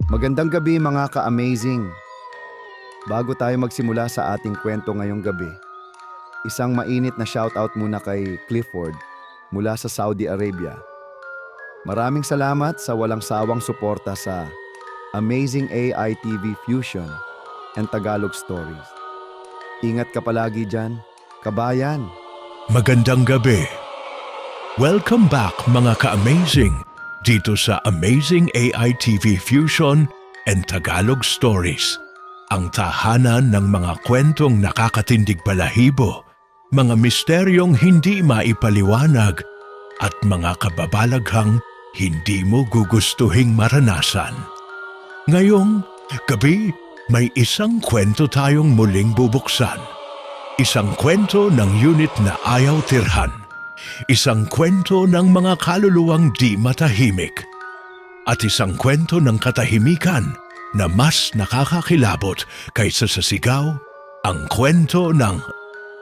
Magandang gabi mga ka-amazing. Bago tayo magsimula sa ating kwento ngayong gabi, isang mainit na shoutout muna kay Clifford mula sa Saudi Arabia. Maraming salamat sa walang sawang suporta sa Amazing AI TV Fusion and Tagalog Stories. Ingat ka palagi dyan, kabayan. Magandang gabi. Welcome back mga ka-amazing dito sa Amazing AI TV Fusion and Tagalog Stories. Ang tahanan ng mga kwentong nakakatindig balahibo, mga misteryong hindi maipaliwanag at mga kababalaghang hindi mo gugustuhing maranasan. Ngayong gabi, may isang kwento tayong muling bubuksan. Isang kwento ng unit na ayaw tirhan. Isang kwento ng mga kaluluwang di matahimik. At isang kwento ng katahimikan na mas nakakakilabot kaysa sa sigaw, ang kwento ng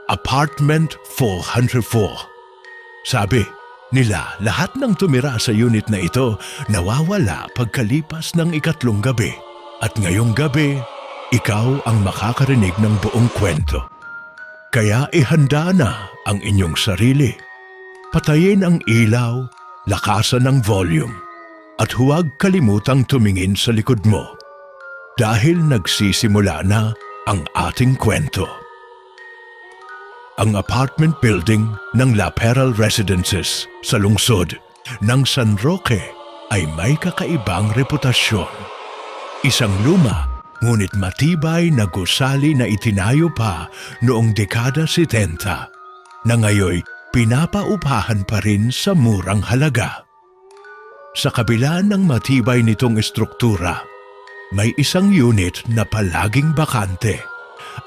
Apartment 404. Sabi nila, lahat ng tumira sa unit na ito nawawala pagkalipas ng ikatlong gabi. At ngayong gabi, ikaw ang makakarinig ng buong kwento. Kaya ihanda na ang inyong sarili. Patayin ang ilaw, lakasan ang volume, at huwag kalimutang tumingin sa likod mo. Dahil nagsisimula na ang ating kwento. Ang apartment building ng La Peral Residences sa lungsod ng San Roque ay may kakaibang reputasyon. Isang luma ngunit matibay na gusali na itinayo pa noong dekada 70 na ngayoy pinapaupahan pa rin sa murang halaga. Sa kabila ng matibay nitong estruktura, may isang unit na palaging bakante.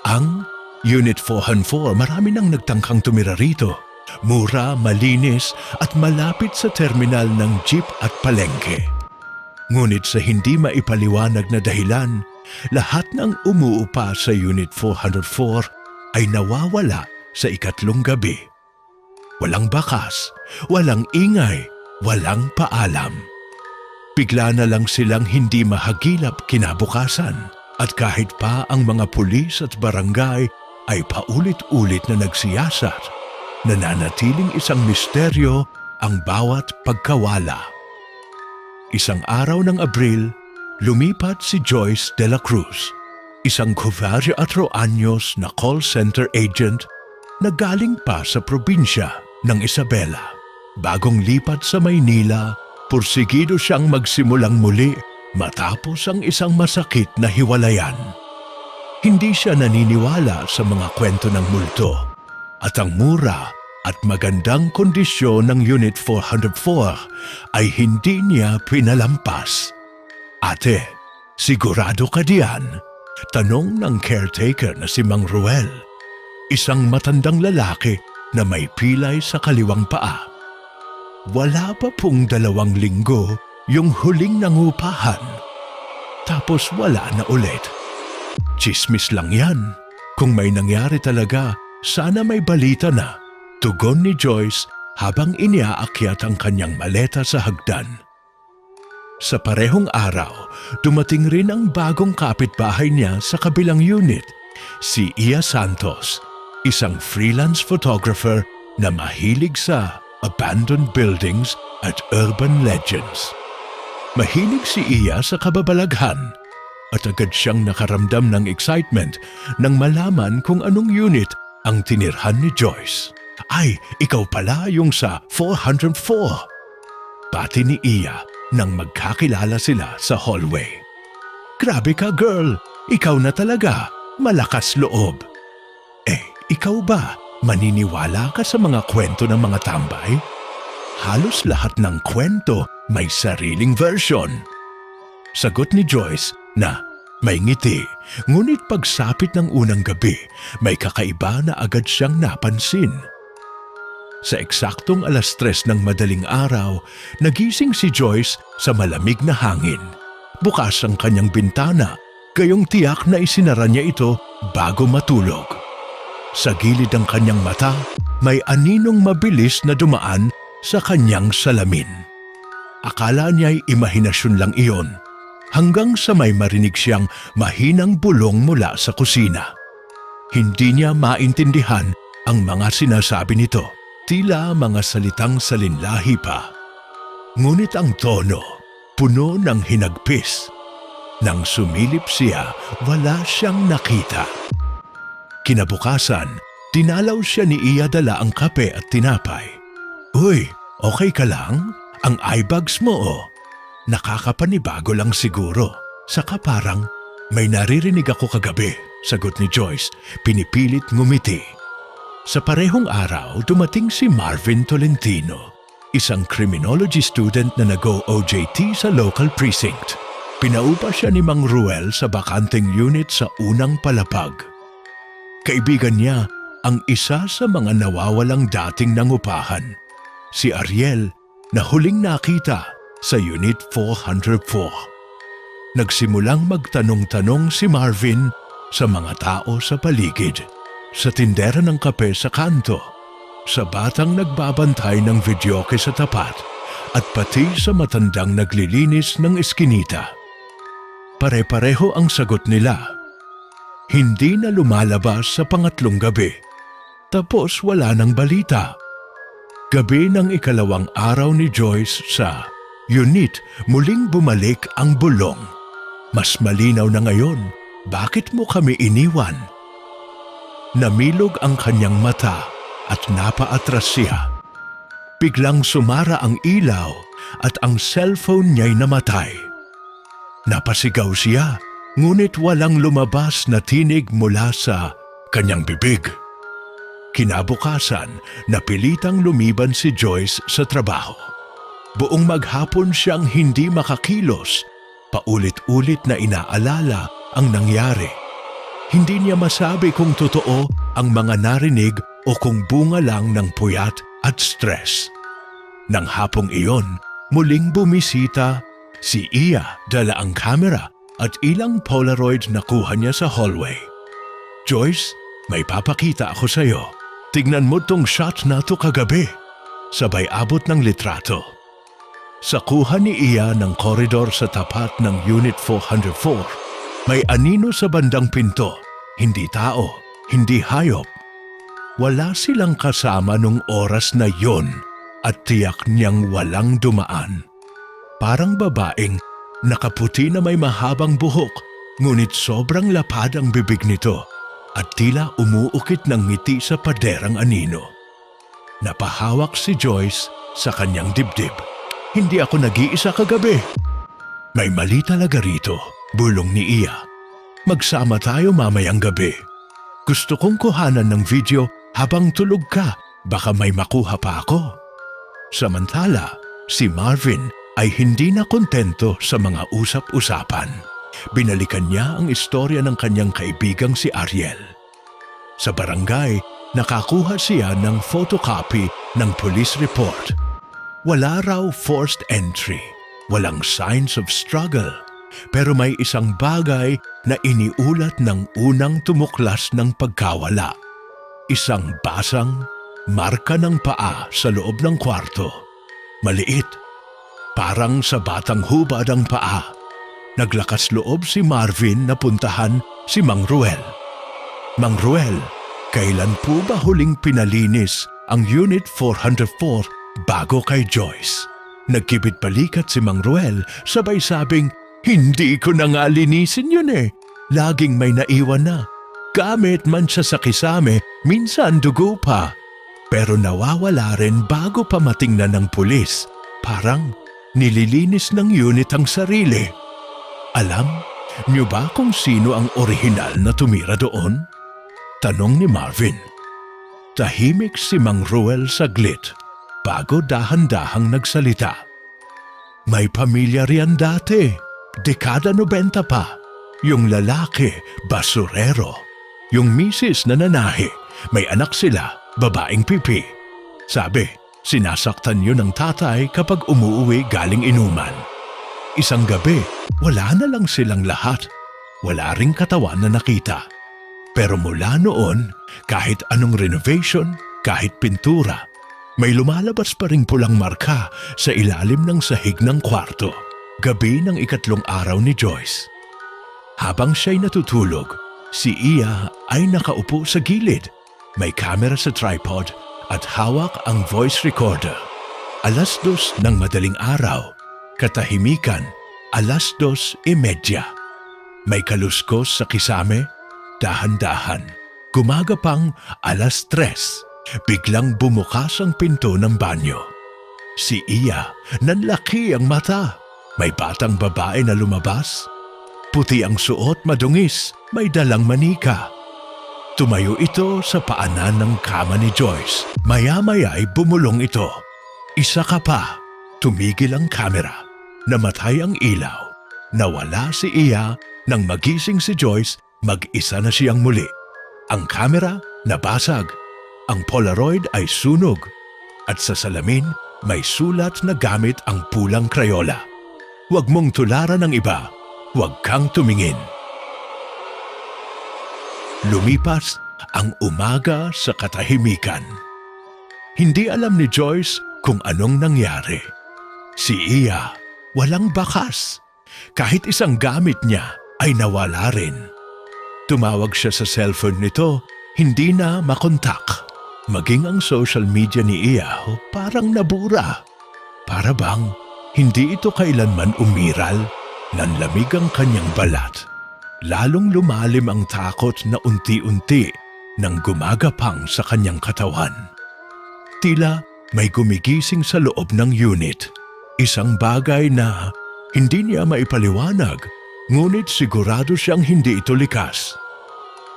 Ang Unit 404, marami nang nagtangkang tumira rito. Mura, malinis at malapit sa terminal ng jeep at palengke. Ngunit sa hindi maipaliwanag na dahilan, lahat ng umuupa sa Unit 404 ay nawawala sa ikatlong gabi. Walang bakas, walang ingay, walang paalam. Bigla na lang silang hindi mahagilap kinabukasan at kahit pa ang mga pulis at barangay ay paulit-ulit na nagsiyasat, nananatiling isang misteryo ang bawat pagkawala. Isang araw ng Abril, lumipat si Joyce de la Cruz, isang 24 anyos na call center agent na galing pa sa probinsya ng Isabela. Bagong lipat sa Maynila, pursigido siyang magsimulang muli matapos ang isang masakit na hiwalayan. Hindi siya naniniwala sa mga kwento ng multo at ang mura at magandang kondisyon ng Unit 404 ay hindi niya pinalampas. Ate, sigurado ka diyan? Tanong ng caretaker na si Mang Ruel, isang matandang lalaki na may pilay sa kaliwang paa. Wala pa pong 2 linggo yung huling nangupahan. Tapos wala na ulit. Tsismis lang yan. Kung may nangyari talaga, sana may balita na. Tugon ni Joyce habang iniaakyat ang kanyang maleta sa hagdan. Sa parehong araw, dumating rin ang bagong kapitbahay niya sa kabilang unit, si Iya Santos, isang freelance photographer na mahilig sa abandoned buildings at urban legends. Mahilig si Iya sa kababalaghan at agad siyang nakaramdam ng excitement nang malaman kung anong unit ang tinirhan ni Joyce. Ay, ikaw pala yung sa 404. Pati ni Iya nang magkakilala sila sa hallway. Grabe ka girl, ikaw na talaga, malakas loob. Ikaw ba, maniniwala ka sa mga kwento ng mga tambay? Halos lahat ng kwento may sariling version. Sagot ni Joyce na may ngiti, ngunit pagsapit ng unang gabi, may kakaiba na agad siyang napansin. Sa eksaktong 3:00 ng madaling araw, nagising si Joyce sa malamig na hangin. Bukas ang kanyang bintana, gayong tiyak na isinara niya ito bago matulog. Sa gilid ng kanyang mata, may aninong mabilis na dumaan sa kanyang salamin. Akala niya'y imahinasyon lang iyon. hanggang sa may marinig siyang mahinang bulong mula sa kusina. Hindi niya maintindihan ang mga sinasabi nito, tila mga salitang salinlahi pa. Ngunit ang tono, puno ng hinagpis. Nang sumilip siya, wala siyang nakita. Kinabukasan, dinalaw siya ni Iya dala ang kape at tinapay. "Uy, okay ka lang? Ang eye bags mo oh. Nakakapanibago lang siguro. Saka parang, may naririnig ako kagabi," sagot ni Joyce, pinipilit ngumiti. Sa parehong araw, dumating si Marvin Tolentino, isang criminology student na nag-OJT sa local precinct. Pinaupa siya ni Mang Ruel sa bakanteng unit sa unang palapag. Kaibigan niya ang isa sa mga nawawalang dating nangupahan, si Ariel, na huling nakita sa Unit 404. Nagsimulang magtanong-tanong si Marvin sa mga tao sa paligid, sa tindera ng kape sa kanto, sa batang nagbabantay ng videoke sa tapat, at pati sa matandang naglilinis ng eskinita. Pare-pareho ang sagot nila. Hindi na lumalabas sa pangatlong gabi. Tapos wala nang balita. Gabi ng ikalawang araw ni Joyce sa unit, muling bumalik ang bulong. "Mas malinaw na ngayon, bakit mo kami iniwan?" Namilog ang kanyang mata at napaatras siya. Biglang sumara ang ilaw at ang cellphone niya'y namatay. Napasigaw siya, ngunit walang lumabas na tinig mula sa kanyang bibig. Kinabukasan, napilitang lumiban si Joyce sa trabaho. Buong maghapon siyang hindi makakilos, paulit-ulit na inaalala ang nangyari. Hindi niya masabi kung totoo ang mga narinig o kung bunga lang ng puyat at stress. Nang hapong iyon, muling bumisita si Iya, dala ang camera at ilang Polaroid na kuha niya sa hallway. "Joyce, may papakita ako sa'yo. Tignan mo tong shot na to kagabi." Sabay abot ng litrato. Sa kuha ni Iya ng koridor sa tapat ng Unit 404, may anino sa bandang pinto. Hindi tao, hindi hayop. Wala silang kasama nung oras na yon at tiyak niyang walang dumaan. Parang babaeng nakaputi na may mahabang buhok, ngunit sobrang lapad ang bibig nito at tila umuukit ng ngiti sa paderang anino. Napahawak si Joyce sa kanyang dibdib. "Hindi ako nag-iisa kagabi." "May mali talaga rito," bulong ni Iya. "Magsama tayo mamayang gabi. Gusto kong kuhanan ng video habang tulog ka, baka may makuha pa ako." Samantala, si Marvin ay hindi na kontento sa mga usap-usapan. Binalikan niya ang istorya ng kanyang kaibigang si Ariel. Sa barangay, nakakuha siya ng photocopy ng police report. Wala raw forced entry, walang signs of struggle, pero may isang bagay na iniulat ng unang tumuklas ng pagkawala. Isang basang, marka ng paa sa loob ng kwarto. Maliit, parang sa batang hubad ang paa. Naglakas loob si Marvin na puntahan si Mang Ruel. "Mang Ruel, kailan po ba huling pinalinis ang Unit 404 bago kay Joyce?" Nagkibit balikat si Mang Ruel, sabay sabing, "Hindi ko na nga linisin yun eh. Laging may naiwan na. Gamit man siya sa kisame, minsan dugo pa. Pero nawawala rin bago pa matingnan ng pulis. Parang nililinis ng unit ang sarili." "Alam niyo ba kung sino ang orihinal na tumira doon?" tanong ni Marvin. Tahimik si Mang Ruel saglit bago dahan-dahang nagsalita. "May pamilya riyan dati, dekada 90 pa. Yung lalaki, basurero. Yung misis nananahi, may anak sila, babaeng pipi. Sabi, sinasaktan yun ng tatay kapag umuuwi galing inuman. Isang gabi, wala na lang silang lahat. Wala ring katawan na nakita. Pero mula noon, kahit anong renovation, kahit pintura, may lumalabas pa ring pulang marka sa ilalim ng sahig ng kwarto. Gabi ng ikatlong araw ni Joyce. Habang siya'y natutulog, si Iya ay nakaupo sa gilid. May camera sa tripod at hawak ang voice recorder. 2:00 ng madaling araw. Katahimikan, 2:30. May kaluskos sa kisame, dahan-dahan. Gumagapang 3:00. Biglang bumukas ang pinto ng banyo. Si Iya, nanlaki ang mata. May batang babae na lumabas. Puti ang suot, madungis, may dalang manika. Tumayo ito sa paanan ng kama ni Joyce. Maya-maya ay bumulong ito. Isa ka pa. Tumigil ang kamera. Namatay ang ilaw. Nawala si Iya. Nang magising si Joyce, mag-isa na siyang muli. Ang kamera nabasag. Ang Polaroid ay sunog. At sa salamin, may sulat na gamit ang pulang Crayola. Huwag mong tularan ng iba. Huwag kang tumingin. Lumipas ang umaga sa katahimikan. Hindi alam ni Joyce kung anong nangyari. Si Iya, walang bakas. Kahit isang gamit niya ay nawala rin. Tumawag siya sa cellphone nito, hindi na makontak. Maging ang social media ni Iya parang nabura. Para bang hindi ito kailanman umiral. Nanlamig ang kanyang balat. Lalong lumalim ang takot na unti-unti nang gumagapang sa kanyang katawan. Tila may gumigising sa loob ng unit. Isang bagay na hindi niya maipaliwanag, ngunit sigurado siyang hindi ito likas.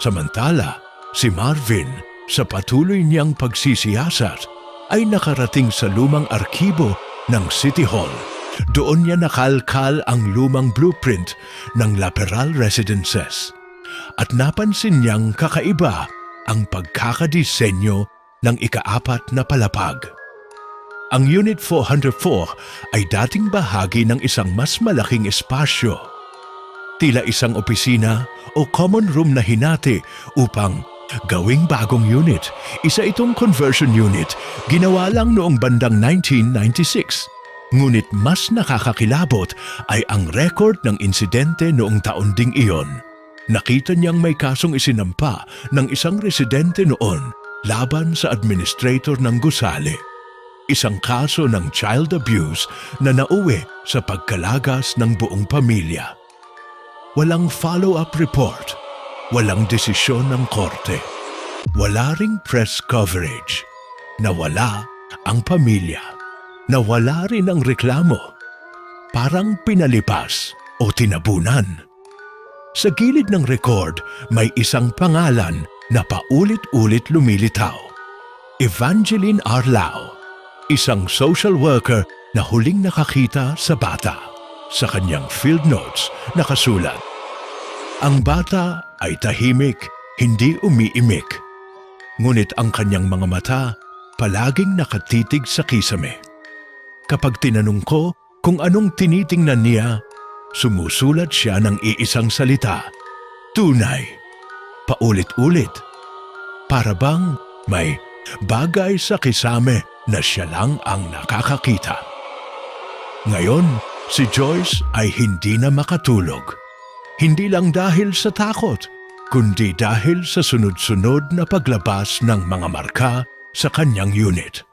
Samantala, si Marvin, sa patuloy niyang pagsisiyasat, ay nakarating sa lumang arkibo ng City Hall. Doon niya nakalkal ang lumang blueprint ng Laperal Residences at napansin niyang kakaiba ang pagkakadisenyo ng ika-4 na palapag. Ang Unit 404 ay dating bahagi ng isang mas malaking espasyo. Tila isang opisina o common room na hinati upang gawing bagong unit. Isa itong conversion unit, ginawa lang noong bandang 1996. Ngunit mas nakakakilabot ay ang record ng insidente noong taon ding iyon. Nakita niyang may kasong isinampa ng isang residente noon laban sa administrator ng gusali. Isang kaso ng child abuse na nauwi sa pagkalagas ng buong pamilya. Walang follow-up report, walang desisyon ng korte, wala ring press coverage. Nawala ang pamilya. Nawala rin ang reklamo. Parang pinalipas o tinabunan. Sa gilid ng record, may isang pangalan na paulit-ulit lumilitaw. Evangeline Arlao, isang social worker na huling nakakita sa bata. Sa kanyang field notes nakasulat, ang bata ay tahimik, hindi umiimik. Ngunit ang kanyang mga mata palaging nakatitig sa kisame. Kapag tinanong ko kung anong tinitingnan niya, sumusulat siya ng iisang salita. Tunay. Paulit-ulit. Para bang may bagay sa kisame na siya lang ang nakakakita. Ngayon, si Joyce ay hindi na makatulog. Hindi lang dahil sa takot, kundi dahil sa sunod-sunod na paglabas ng mga marka sa kanyang unit.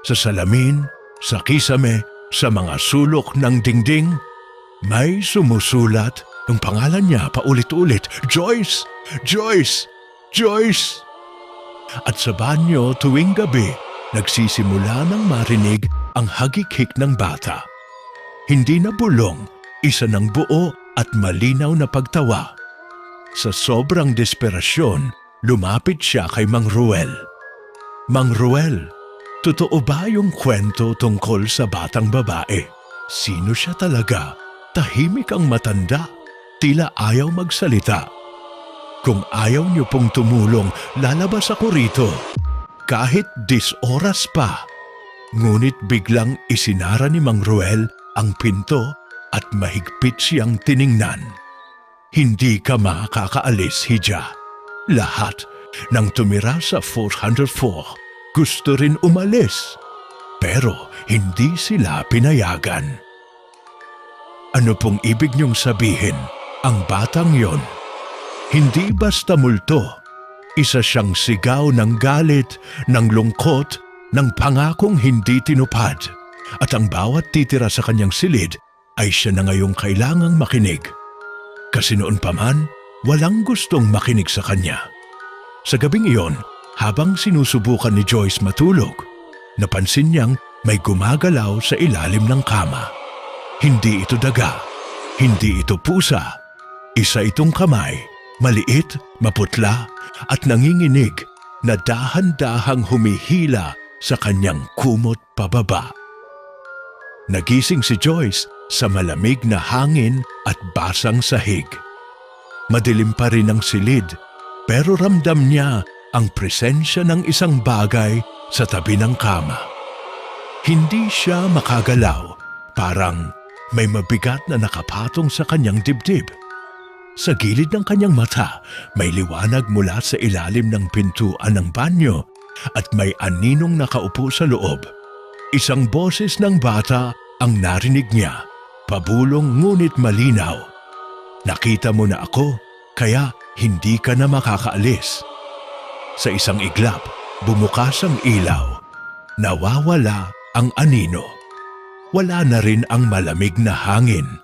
Sa salamin, sa kisame, sa mga sulok ng dingding, may sumusulat ang pangalan niya paulit-ulit, Joyce! Joyce! Joyce! At sa banyo tuwing gabi, nagsisimula ng marinig ang hagik-hik ng bata. Hindi na bulong, isa ng buo at malinaw na pagtawa. Sa sobrang desperasyon, lumapit siya kay Mang Ruel. Mang Ruel, totoo ba yung kwento tungkol sa batang babae? Sino siya talaga? Tahimik ang matanda, tila ayaw magsalita. Kung ayaw niyo pong tumulong, lalabas ako rito. Kahit 10 oras pa. Ngunit biglang isinara ni Mang Ruel ang pinto at mahigpit siyang tiningnan. Hindi ka makakaalis, Hija. Lahat ng tumira sa 404 gusto rin umalis, pero hindi sila pinayagan. Ano pong ibig niyong sabihin? Ang batang yon, hindi basta multo. Isa siyang sigaw ng galit, ng lungkot, ng pangakong hindi tinupad. At ang bawat titira sa kanyang silid ay siya na ngayong kailangang makinig. Kasi noon pa man, walang gustong makinig sa kanya. Sa gabing iyon, habang sinusubukan ni Joyce matulog, napansin niyang may gumagalaw sa ilalim ng kama. Hindi ito daga, hindi ito pusa. Isa itong kamay, maliit, maputla, at nanginginig na dahan-dahang humihila sa kanyang kumot pababa. Nagising si Joyce sa malamig na hangin at basang sahig. Madilim pa rin ang silid, pero ramdam niya ang presensya ng isang bagay sa tabi ng kama. Hindi siya makagalaw, parang may mabigat na nakapatong sa kanyang dibdib. Sa gilid ng kanyang mata, may liwanag mula sa ilalim ng pintuan ng banyo at may aninong nakaupo sa loob. Isang boses ng bata ang narinig niya, pabulong ngunit malinaw. Nakita mo na ako, kaya hindi ka na makakaalis. Sa isang iglap, bumukas ang ilaw. Nawawala ang anino. Wala na rin ang malamig na hangin.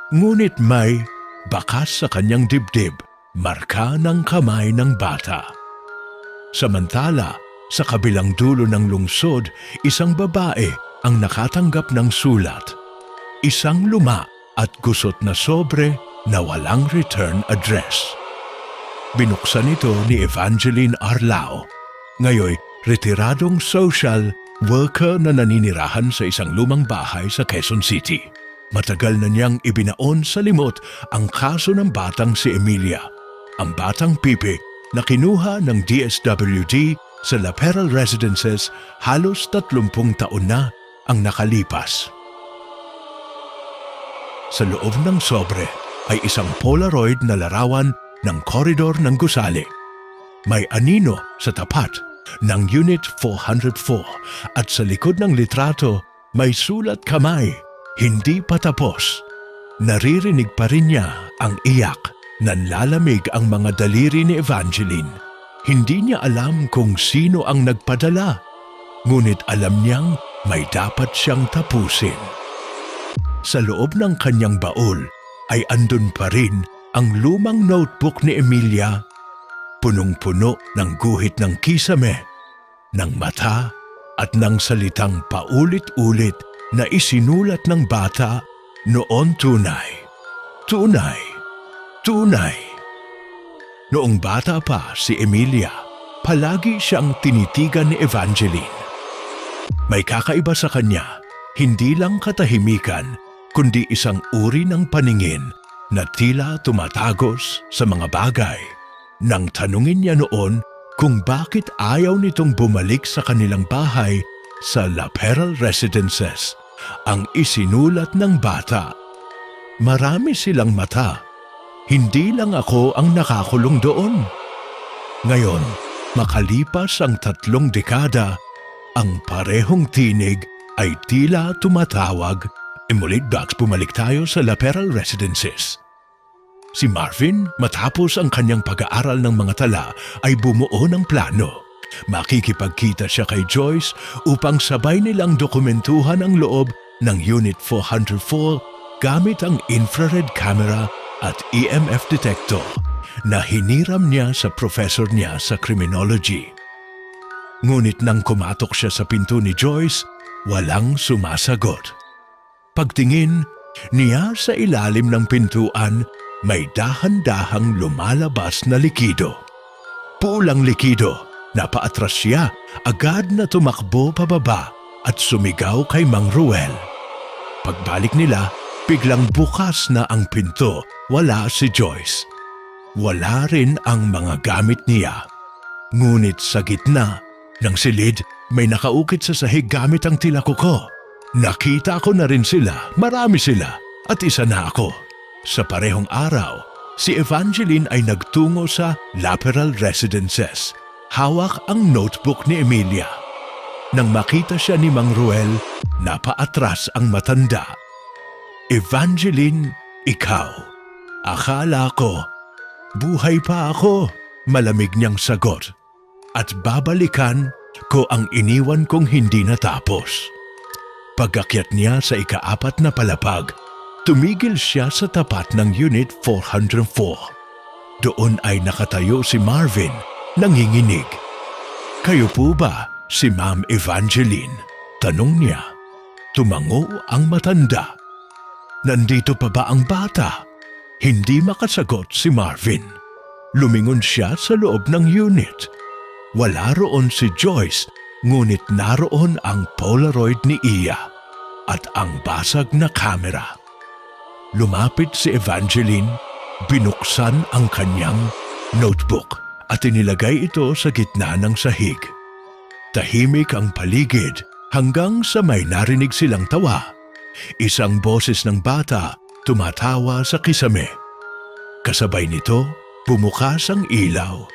Ngunit may bakas sa kanyang dibdib, marka ng kamay ng bata. Samantala, sa kabilang dulo ng lungsod, isang babae ang nakatanggap ng sulat. Isang luma at gusot na sobre na walang return address. Binuksan ito ni Evangeline Arlao. Ngayoy, retiradong social worker na naninirahan sa isang lumang bahay sa Quezon City. Matagal na niyang ibinaon sa limot ang kaso ng batang si Emilia, ang batang pipi na kinuha ng DSWD sa La Peral Residences halos 30 taon na ang nakalipas. Sa loob ng sobre ay isang Polaroid na larawan ng koridor ng gusali. May anino sa tapat ng Unit 404 at sa likod ng litrato may sulat kamay, hindi pa tapos. Naririnig pa rin niya ang iyak, nanlalamig ang mga daliri ni Evangeline. Hindi niya alam kung sino ang nagpadala, ngunit alam niyang may dapat siyang tapusin. Sa loob ng kanyang baul ay andun pa rin ang lumang notebook ni Emilia, punong-puno ng guhit ng kisame, ng mata at ng salitang paulit-ulit na isinulat ng bata noon tunay. Tunay. Tunay. Noong bata pa si Emilia, palagi siyang tinitigan ni Evangeline. May kakaiba sa kanya, hindi lang katahimikan, kundi isang uri ng paningin na tila tumatagos sa mga bagay. Nang tanungin niya noon kung bakit ayaw nitong bumalik sa kanilang bahay sa La Peral Residences, ang isinulat ng bata. Marami silang mata. Hindi lang ako ang nakakulong doon. Ngayon, makalipas ang 3 dekada, ang parehong tinig ay tila tumatawag. Mulit Bugs, bumalik tayo sa La Peral Residences. Si Marvin, matapos ang kanyang pag-aaral ng mga tala, ay bumuo ng plano. Makikipagkita siya kay Joyce upang sabay nilang dokumentuhan ang loob ng Unit 404 gamit ang infrared camera at EMF detector na hiniram niya sa professor niya sa criminology. Ngunit nang kumatok siya sa pinto ni Joyce, walang sumasagot. Pagtingin niya sa ilalim ng pintuan, may dahan-dahang lumalabas na likido. Pulang likido, napaatras siya, agad na tumakbo pababa at sumigaw kay Mang Ruel. Pagbalik nila, biglang bukas na ang pinto, wala si Joyce. Wala rin ang mga gamit niya. Ngunit sa gitna ng silid, may nakaukit sa sahig gamit ang tila kuko. Nakita ko na rin sila, marami sila, at isa na ako. Sa parehong araw, si Evangeline ay nagtungo sa La Peral Residences. Hawak ang notebook ni Emilia. Nang makita siya ni Mang Ruel, napaatras ang matanda. Evangeline, ikaw. Akala ko, buhay pa ako, malamig niyang sagot. At babalikan ko ang iniwan kong hindi natapos. Pag-akyat niya sa ika-4 na palapag, tumigil siya sa tapat ng Unit 404. Doon ay nakatayo si Marvin, nanginginig. Kayo po ba si Ma'am Evangeline? Tanong niya. Tumango ang matanda. Nandito pa ba ang bata? Hindi makasagot si Marvin. Lumingon siya sa loob ng unit. Wala roon si Joyce, ngunit naroon ang Polaroid ni Iya at ang basag na kamera. Lumapit si Evangeline, binuksan ang kanyang notebook at inilagay ito sa gitna ng sahig. Tahimik ang paligid hanggang sa may narinig silang tawa. Isang boses ng bata tumatawa sa kisame. Kasabay nito, bumukas ang ilaw.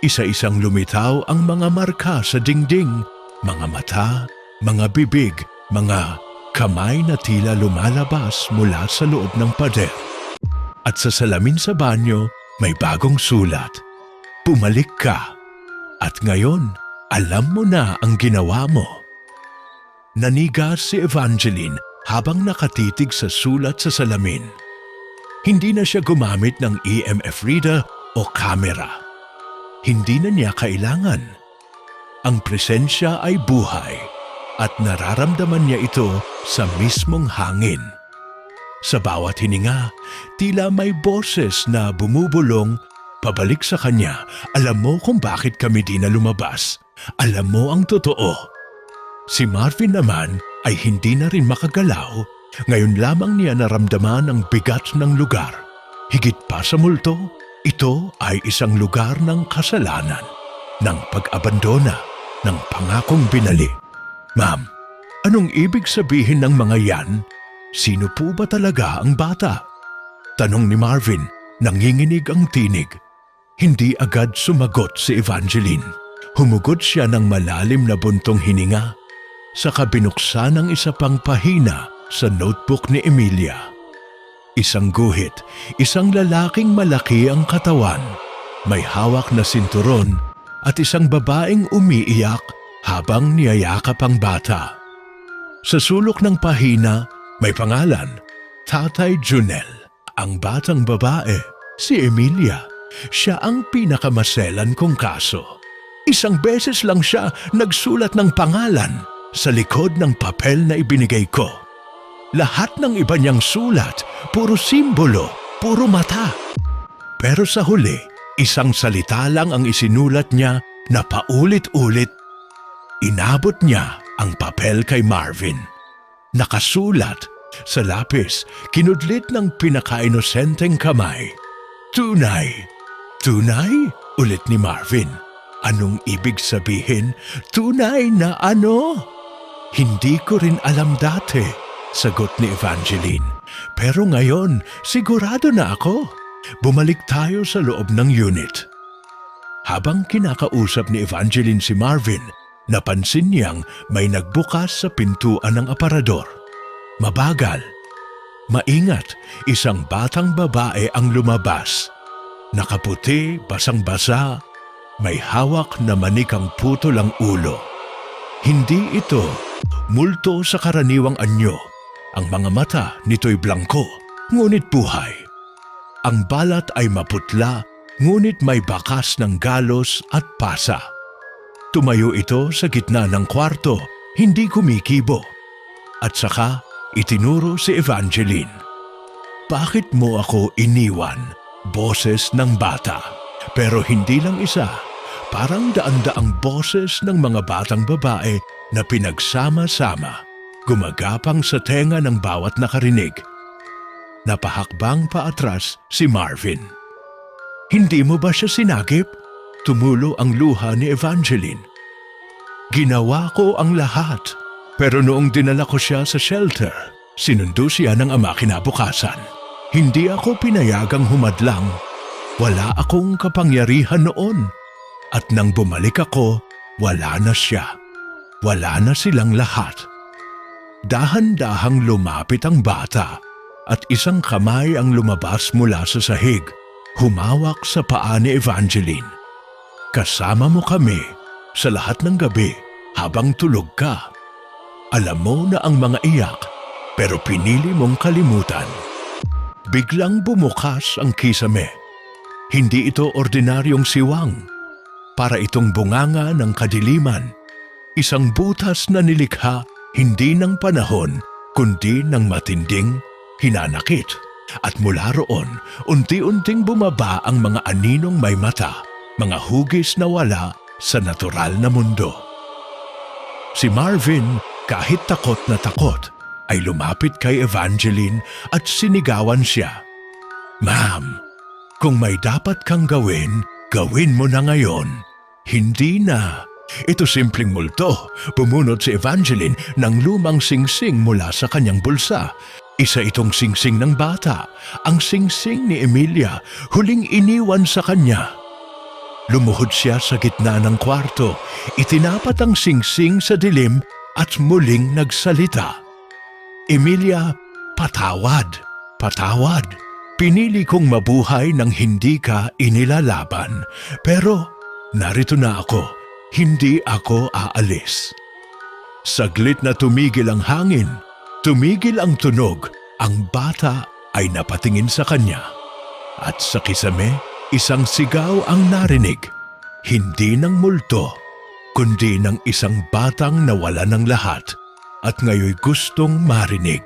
Isa-isang lumitaw ang mga marka sa dingding, mga mata, mga bibig, mga kamay na tila lumalabas mula sa loob ng pader. At sa salamin sa banyo, may bagong sulat. Bumalik ka. At ngayon, alam mo na ang ginawa mo. Nanigas si Evangeline habang nakatitig sa sulat sa salamin. Hindi na siya gumamit ng EMF reader o camera. Hindi na niya kailangan. Ang presensya ay buhay at nararamdaman niya ito sa mismong hangin. Sa bawat hininga, tila may boses na bumubulong pabalik sa kanya. Alam mo kung bakit kami di na lumabas. Alam mo ang totoo. Si Marvin naman ay hindi na rin makagalaw. Ngayon lamang niya naramdaman ang bigat ng lugar. Higit pa sa multo, ito ay isang lugar ng kasalanan, ng pag-abandona, ng pangakong binali. Ma'am, anong ibig sabihin ng mga yan? Sino po ba talaga ang bata? Tanong ni Marvin, nanginginig ang tinig. Hindi agad sumagot si Evangeline. Humugot siya ng malalim na buntong hininga. Saka binuksan ang isa pang pahina sa notebook ni Emilia. Isang guhit, isang lalaking malaki ang katawan, may hawak na sinturon at isang babaeng umiiyak habang niyayakap ang bata. Sa sulok ng pahina, may pangalan, Tatay Junel. Ang batang babae, si Emilia. Siya ang pinakamaselan kong kaso. Isang beses lang siya nagsulat ng pangalan sa likod ng papel na ibinigay ko. Lahat ng iba niyang sulat, puro simbolo, puro mata. Pero sa huli, isang salita lang ang isinulat niya na paulit-ulit. Inabot niya ang papel kay Marvin. Nakasulat sa lapis, kinudlit ng pinaka-inosenteng kamay. Tunay. Tunay? Ulit ni Marvin. Anong ibig sabihin? Tunay na ano? Hindi ko rin alam dati, sagot ni Evangeline. Pero ngayon, sigurado na ako. Bumalik tayo sa loob ng unit. Habang kinakausap ni Evangeline si Marvin, napansin niyang may nagbukas sa pintuan ng aparador. Mabagal. Maingat, isang batang babae ang lumabas. Nakaputi, basang-basa, may hawak na manikang putol ang ulo. Hindi ito multo sa karaniwang anyo. Ang mga mata nito'y blangko, ngunit buhay. Ang balat ay maputla, ngunit may bakas ng galos at pasa. Tumayo ito sa gitna ng kwarto, hindi kumikibo. At saka, itinuro si Evangeline. Bakit mo ako iniwan? Boses ng bata. Pero hindi lang isa. Parang daan-daang boses ng mga batang babae na pinagsama-sama, gumagapang sa tenga ng bawat nakarinig. Napahakbang paatras si Marvin. Hindi mo ba siya sinagip? Tumulo ang luha ni Evangeline. Ginawa ko ang lahat, pero noong dinala ko siya sa shelter, sinundo siya ng ama kinabukasan. Hindi ako pinayagang humadlang. Wala akong kapangyarihan noon. At nang bumalik ako, wala na siya. Wala na silang lahat. Dahan-dahang lumapit ang bata. at isang kamay ang lumabas mula sa sahig, humawak sa paa ni Evangeline. Kasama mo kami sa lahat ng gabi habang tulog ka. Alam mo na ang mga iyak, pero pinili mong kalimutan. Biglang bumukas ang kisame. Hindi ito ordinaryong siwang. Para itong bunganga ng kadiliman. Isang butas na nilikha hindi ng panahon, kundi ng matinding hinanakit. At mula roon, unti-unting bumaba ang mga aninong may mata, mga hugis na wala sa natural na mundo. Si Marvin, kahit takot na takot, ay lumapit kay Evangeline at sinigawan siya. Ma'am, kung may dapat kang gawin, gawin mo na ngayon. Hindi na. Ito simpleng multo. Bumunot si Evangeline ng lumang singsing mula sa kanyang bulsa. Isa itong singsing ng bata, ang singsing ni Emilia, huling iniwan sa kanya. Lumuhod siya sa gitna ng kwarto, itinapat ang singsing sa dilim at muling nagsalita. Emilia, patawad, patawad. Pinili kong mabuhay nang hindi ka inilalaban, pero narito na ako, hindi ako aalis. Saglit na tumigil ang hangin, tumigil ang tunog, ang bata ay napatingin sa kanya. At sa kisame, isang sigaw ang narinig, hindi ng multo, kundi ng isang batang nawala ng lahat at ngayoy gustong marinig.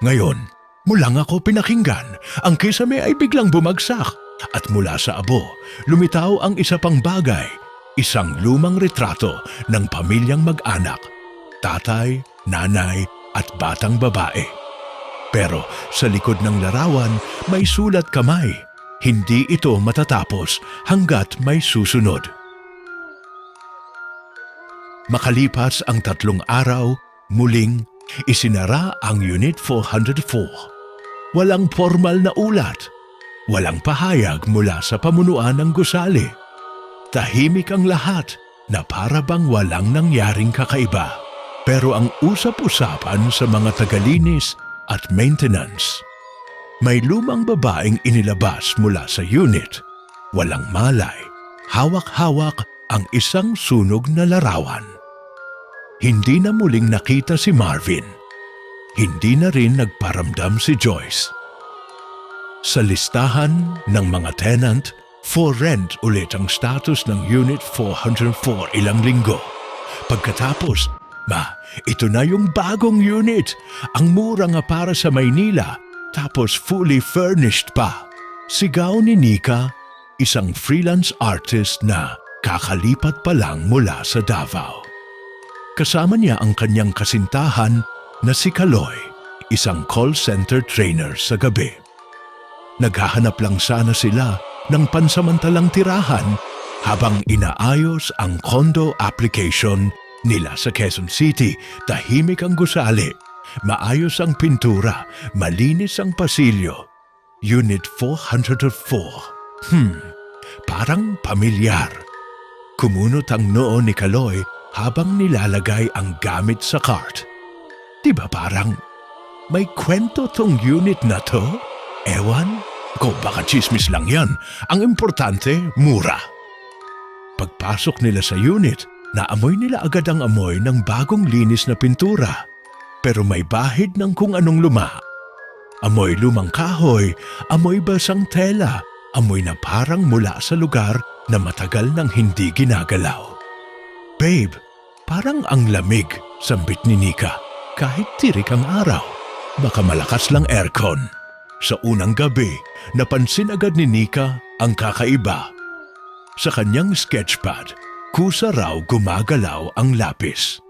Ngayon, mulang ako pinakinggan, ang kisame ay biglang bumagsak at mula sa abo, lumitaw ang isa pang bagay, isang lumang retrato ng pamilyang mag-anak, tatay, nanay at batang babae. Pero sa likod ng larawan may sulat kamay, hindi ito matatapos hanggat may susunod. Makalipas ang 3 araw, muling isinara ang Unit 404. Walang formal na ulat, walang pahayag mula sa pamunuan ng gusali. Tahimik ang lahat na para bang walang nangyaring kakaiba. Pero ang usap-usapan sa mga tagalinis at maintenance. May lumang babaeng inilabas mula sa unit. Walang malay, hawak-hawak ang isang sunog na larawan. Hindi na muling nakita si Marvin. Hindi na rin nagparamdam si Joyce. Sa listahan ng mga tenant, for rent ulit ang status ng Unit 404 ilang linggo. Pagkatapos, ito na yung bagong unit. Ang mura nga para sa Maynila, tapos fully furnished pa. Sigaw ni Nika, isang freelance artist na kakalipat pa lang mula sa Davao. Kasama niya ang kanyang kasintahan na si Kaloy, isang call center trainer sa gabi. Naghahanap lang sana sila ng pansamantalang tirahan habang inaayos ang condo application nila sa Quezon City. Tahimik ang gusali, maayos ang pintura, malinis ang pasilyo. Unit 404. Parang pamilyar. Kumunot ang noo ni Kaloy habang nilalagay ang gamit sa cart. Diba parang may kwento tong unit na to? Ewan, kung baka chismis lang yan. Ang importante, mura. Pagpasok nila sa unit, naamoy nila agad ang amoy ng bagong linis na pintura. Pero may bahid ng kung anong luma. Amoy lumang kahoy, amoy basang tela, amoy na parang mula sa lugar na matagal nang hindi ginagalaw. Babe, parang ang lamig, sambit ni Nika. Kahit tirik ang araw, baka malakas lang aircon. Sa unang gabi, napansin agad ni Nika ang kakaiba. Sa kanyang sketchpad, kusa raw gumagalaw ang lapis.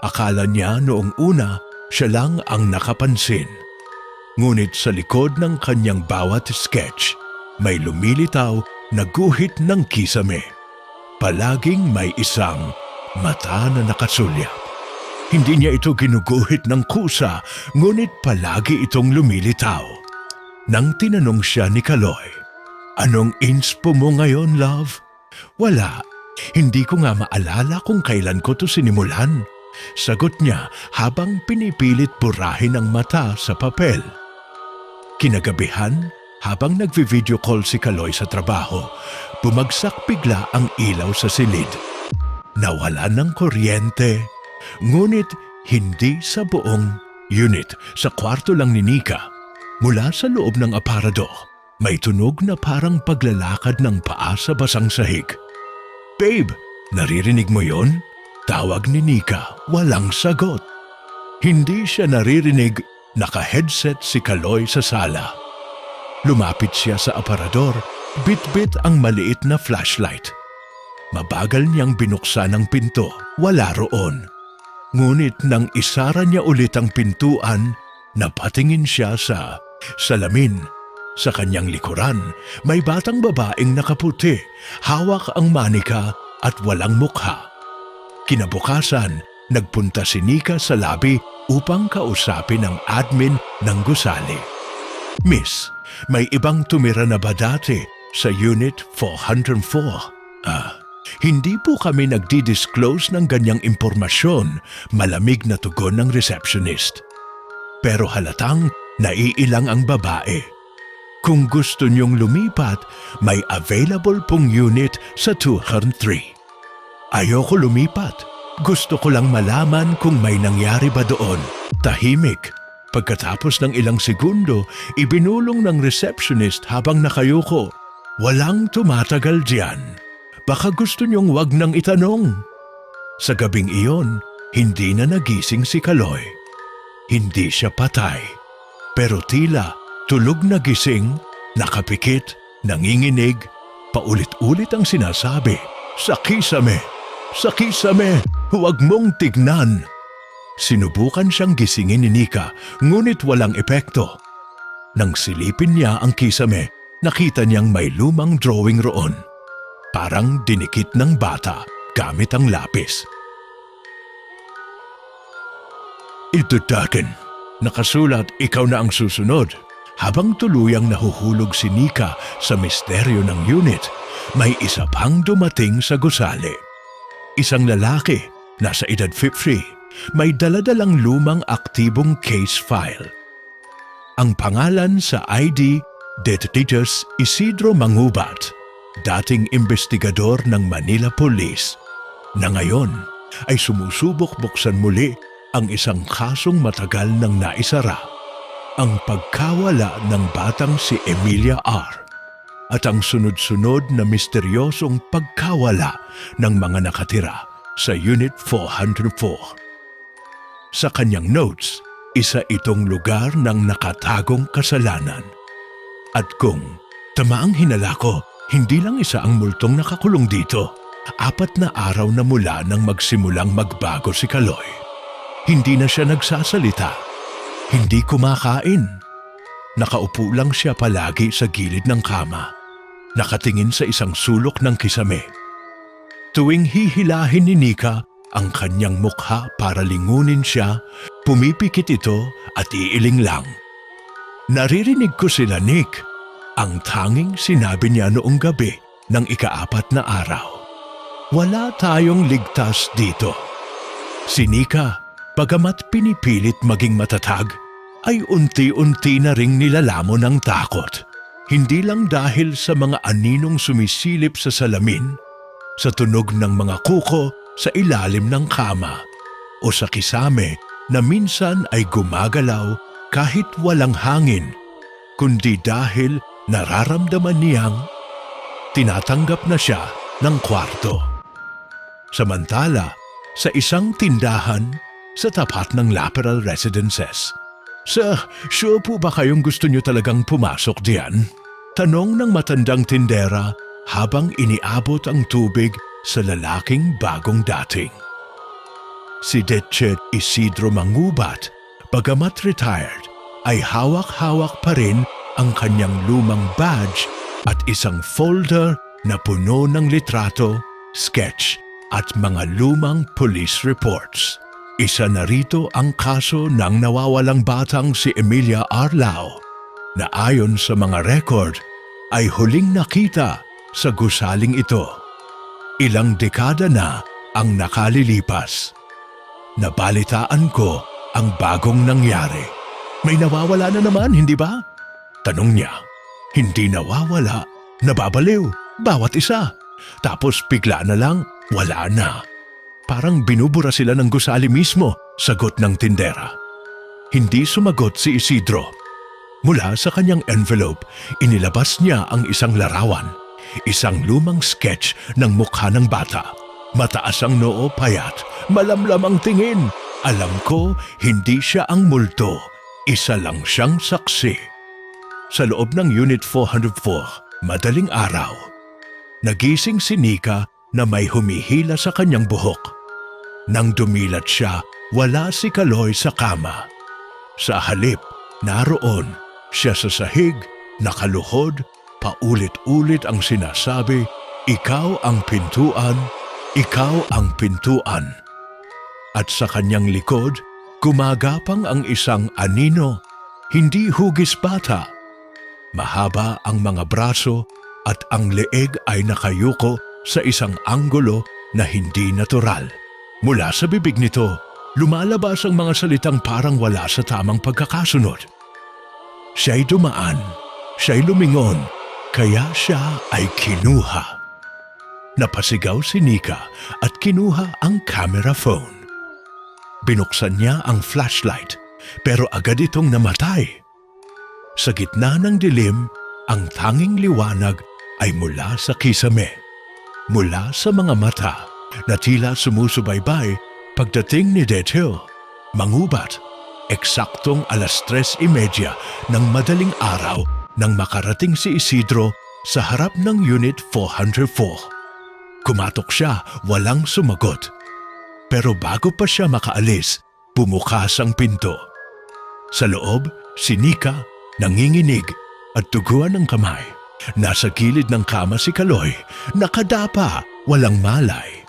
Akala niya noong una siya lang ang nakapansin. Ngunit sa likod ng kanyang bawat sketch, may lumilitaw na guhit ng kisame. Palaging may isang mata na nakasulyap. Hindi niya ito ginuguhit ng kusa, ngunit palagi itong lumilitaw. Nang tinanong siya ni Kaloy, "Anong inspo mo ngayon, love?" "Wala. Hindi ko nga maalala kung kailan ko to sinimulan." Sagot niya habang pinipilit burahin ang mata sa papel. Kinagabihan, habang nagvi-video call si Kaloy sa trabaho, bumagsak bigla ang ilaw sa silid. Nawala ng kuryente, ngunit hindi sa buong unit. Sa kwarto lang ni Nika. Mula sa loob ng aparador, may tunog na parang paglalakad ng paa sa basang sahig. "Babe, naririnig mo yon?" Tawag ni Nika, walang sagot. Hindi siya naririnig, naka-headset si Kaloy sa sala. Lumapit siya sa aparador, bit-bit ang maliit na flashlight. Mabagal niyang binuksan ang pinto, wala roon. Ngunit nang isara niya ulit ang pintuan, napatingin siya sa salamin. Sa kanyang likuran, may batang babaeng nakaputi, hawak ang manika at walang mukha. Kinabukasan, nagpunta si Nika sa lobby upang kausapin ang admin ng gusali. "Miss, may ibang tumira na ba dati sa Unit 404? Hindi po kami nagdi-disclose ng ganyang impormasyon," malamig na tugon ng receptionist. "Pero halatang naiilang ang babae. Kung gusto niyong lumipat, may available pong unit sa 203. "Ayoko lumipat. Gusto ko lang malaman kung may nangyari ba doon." Tahimik. Pagkatapos ng ilang segundo, ibinulong ng receptionist habang nakayuko, "Walang tumatagal diyan. Baka gusto niyong wag nang itanong." Sa gabing iyon, hindi na nagising si Kaloy. Hindi siya patay. Pero tila tulog na gising, nakapikit, nanginginig, paulit-ulit ang sinasabi, "Sakisame! Sakisame! Huwag mong tignan!" Sinubukan siyang gisingin ni Nika, ngunit walang epekto. Nang silipin niya ang kisame, nakita niyang may lumang drawing roon. Parang dinikit ng bata gamit ang lapis. "Ito takin." Nakasulat, "Ikaw na ang susunod." Habang tuluyang nahuhulog si Nika sa misteryo ng unit, may isa pang dumating sa gusali. Isang lalaki, nasa edad 50, may daladalang lumang aktibong case file. Ang pangalan sa ID, Detectives Isidro Mangubat, dating investigador ng Manila Police, na ngayon ay sumusubok buksan muli ang isang kasong matagal nang naisara, ang pagkawala ng batang si Emilia R. at ang sunod-sunod na misteryosong pagkawala ng mga nakatira sa Unit 404. Sa kanyang notes, isa itong lugar ng nakatagong kasalanan. At kung tamaang hinala ko, hindi lang isa ang multong nakakulong dito. 4 na araw na mula nang magsimulang magbago si Kaloy. Hindi na siya nagsasalita. Hindi kumakain. Nakaupo lang siya palagi sa gilid ng kama, nakatingin sa isang sulok ng kisame. Tuwing hihilahin ni Nika ang kanyang mukha para lingunin siya, pumipikit ito at iiling lang. Naririnig ko sila, Nick, ang tanging sinabi niya noong gabi ng ika-4 na araw. Wala tayong ligtas dito. Si Nika, bagamat pinipilit maging matatag, ay unti-unti na ring nilalamon ng takot. Hindi lang dahil sa mga aninong sumisilip sa salamin, sa tunog ng mga kuko sa ilalim ng kama, o sa kisame na minsan ay gumagalaw kahit walang hangin, kundi dahil nararamdaman niyang tinatanggap na siya ng kwarto. Samantala, sa isang tindahan sa tapat ng Laperal Residences, "Sir, sure po ba kayong gusto niyo talagang pumasok diyan?" Tanong ng matandang tindera habang iniabot ang tubig sa lalaking bagong dating. Si Detective Isidro Mangubat, bagamat retired, ay hawak-hawak pa rin ang kanyang lumang badge at isang folder na puno ng litrato, sketch at mga lumang police reports. Isa na rito ang kaso ng nawawalang batang si Emilia Arlao, na ayon sa mga record ay huling nakita sa gusaling ito. Ilang dekada na ang nakalilipas. Nabalitaan ko ang bagong nangyari. May nawawala na naman, hindi ba? Tanong niya. Hindi nawawala, nababaliw, bawat isa. Tapos bigla na lang, wala na. Parang binubura sila ng gusali mismo, sagot ng tindera. Hindi sumagot si Isidro. Mula sa kanyang envelope, inilabas niya ang isang larawan. Isang lumang sketch ng mukha ng bata. Mataas ang noo, payat, malamlam ang tingin. Alam ko, hindi siya ang multo. Isa lang siyang saksi. Sa loob ng Unit 404, madaling araw, nagising si Nika na may humihila sa kanyang buhok. Nang dumilat siya, wala si Kaloy sa kama. Sa halip, naroon siya sa sahig, nakaluhod, paulit-ulit ang sinasabi, "Ikaw ang pintuan, ikaw ang pintuan." At sa kanyang likod, gumagapang ang isang anino, hindi hugis bata. Mahaba ang mga braso at ang leeg ay nakayuko sa isang anggulo na hindi natural. Mula sa bibig nito, lumalabas ang mga salitang parang wala sa tamang pagkakasunod. Siya'y dumaan, siya'y lumingon, kaya siya ay kinuha. Napasigaw si Nika at kinuha ang camera phone. Binuksan niya ang flashlight pero agad itong namatay. Sa gitna ng dilim, ang tanging liwanag ay mula sa kisame. Mula sa mga mata na tila sumusubaybay pagdating ni Dethiel. Mangubat, eksaktong 3:30 ng madaling araw nang makarating si Isidro sa harap ng Unit 404. Kumatok siya, walang sumagot. Pero bago pa siya makaalis, bumukas ang pinto. Sa loob, si Nika, nanginginig at duguan ng kamay. Nasa gilid ng kama si Kaloy, nakadapa, walang malay.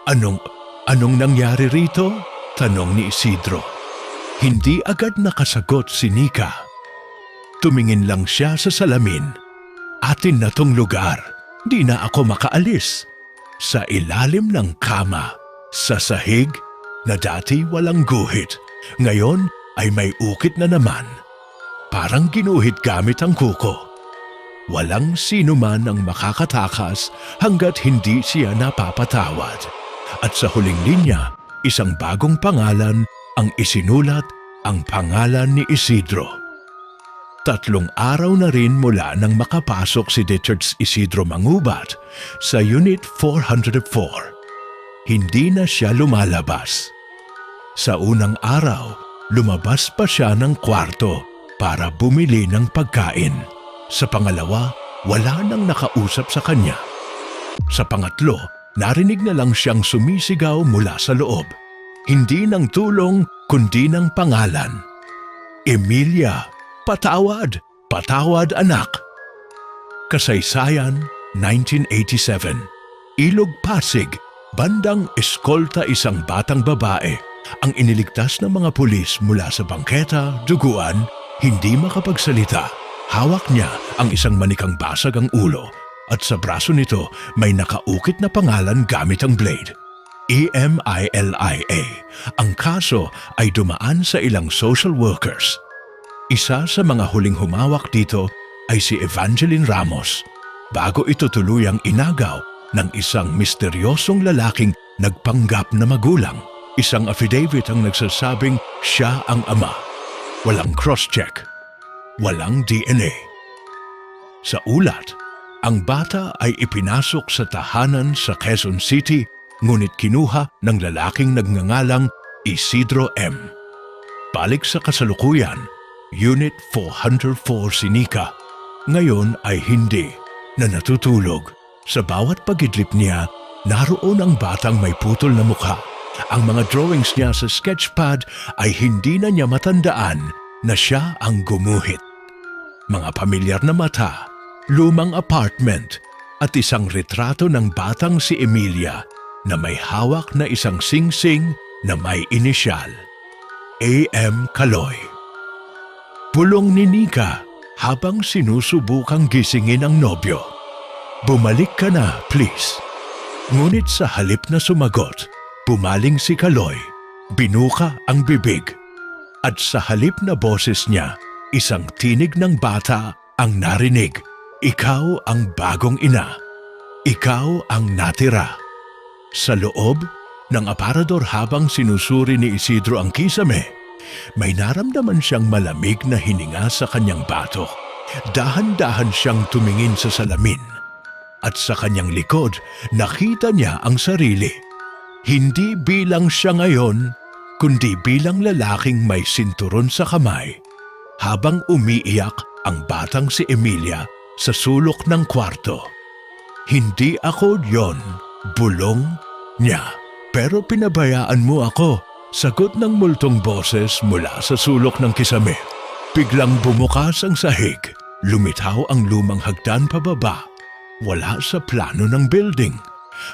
Anong nangyari rito? Tanong ni Isidro. Hindi agad nakasagot si Nika. Tumingin lang siya sa salamin. Atin na tong lugar, di na ako makaalis. Sa ilalim ng kama, sa sahig na dati walang guhit, ngayon ay may ukit na naman. Parang ginuhit gamit ang kuko. Walang sino man ang makakatakas hanggat hindi siya napapatawad. At sa huling linya, isang bagong pangalan ang isinulat, ang pangalan ni Isidro. 3 araw na rin mula nang makapasok si Richard Isidro Mangubat sa Unit 404. Hindi na siya lumalabas. Sa unang araw, lumabas pa siya ng kwarto para bumili ng pagkain. Sa pangalawa, wala nang nakausap sa kanya. Sa pangatlo, narinig na lang siyang sumisigaw mula sa loob. Hindi ng tulong, kundi ng pangalan. Emilia, patawad, patawad anak. Kasaysayan, 1987. Ilog Pasig, bandang eskolta isang batang babae. Ang iniligtas ng mga pulis mula sa bangketa, duguan, hindi makapagsalita. Hawak niya ang isang manikang basag ang ulo at sa braso nito may nakaukit na pangalan gamit ang blade. EMILIA. Ang kaso ay dumaan sa ilang social workers. Isa sa mga huling humawak dito ay si Evangeline Ramos. Bago ito tuluyang inagaw ng isang misteryosong lalaking nagpanggap na magulang. Isang affidavit ang nagsasabing siya ang ama. Walang cross-check. Walang DNA. Sa ulat, ang bata ay ipinasok sa tahanan sa Quezon City ngunit kinuha ng lalaking nagngangalang Isidro M. Balik sa kasalukuyan, Unit 404 si Nika. Ngayon ay hindi na natutulog. Sa bawat pagidlip niya, naroon ang batang may putol na mukha. Ang mga drawings niya sa sketchpad ay hindi na niya matandaan na siya ang gumuhit. Mga pamilyar na mata, lumang apartment at isang retrato ng batang si Emilia na may hawak na isang singsing na may inisyal. A.M. Kaloy. Pulong ni Nika habang sinusubukang gisingin ang nobyo. Bumalik ka na, please. Ngunit sa halip na sumagot, pumaling si Kaloy, binuka ang bibig. At sa halip na boses niya, isang tinig ng bata ang narinig. Ikaw ang bagong ina. Ikaw ang natira. Sa loob ng aparador habang sinusuri ni Isidro ang kisame, may naramdaman siyang malamig na hininga sa kanyang batok. Dahan-dahan siyang tumingin sa salamin. At sa kanyang likod, nakita niya ang sarili. Hindi bilang siya ngayon, kundi bilang lalaking may sinturon sa kamay. Habang umiiyak ang batang si Emilia sa sulok ng kwarto. Hindi ako yon, bulong niya. Pero pinabayaan mo ako, sagot ng multong boses mula sa sulok ng kisame. Biglang bumukas ang sahig, lumitaw ang lumang hagdan pababa. Wala sa plano ng building,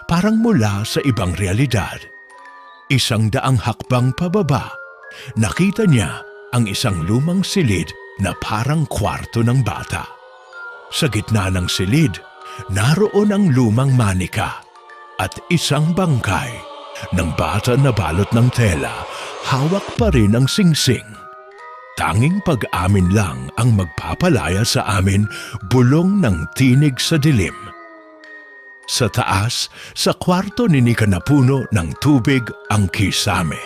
parang mula sa ibang realidad. 100 hakbang pababa, nakita niya ang isang lumang silid na parang kwarto ng bata. Sa gitna ng silid, naroon ang lumang manika at isang bangkay ng bata na balot ng tela, hawak pa rin ang singsing. Tanging pag-amin lang ang magpapalaya sa amin, bulong ng tinig sa dilim. Sa taas, sa kwarto ni Nika na puno ng tubig ang kisame.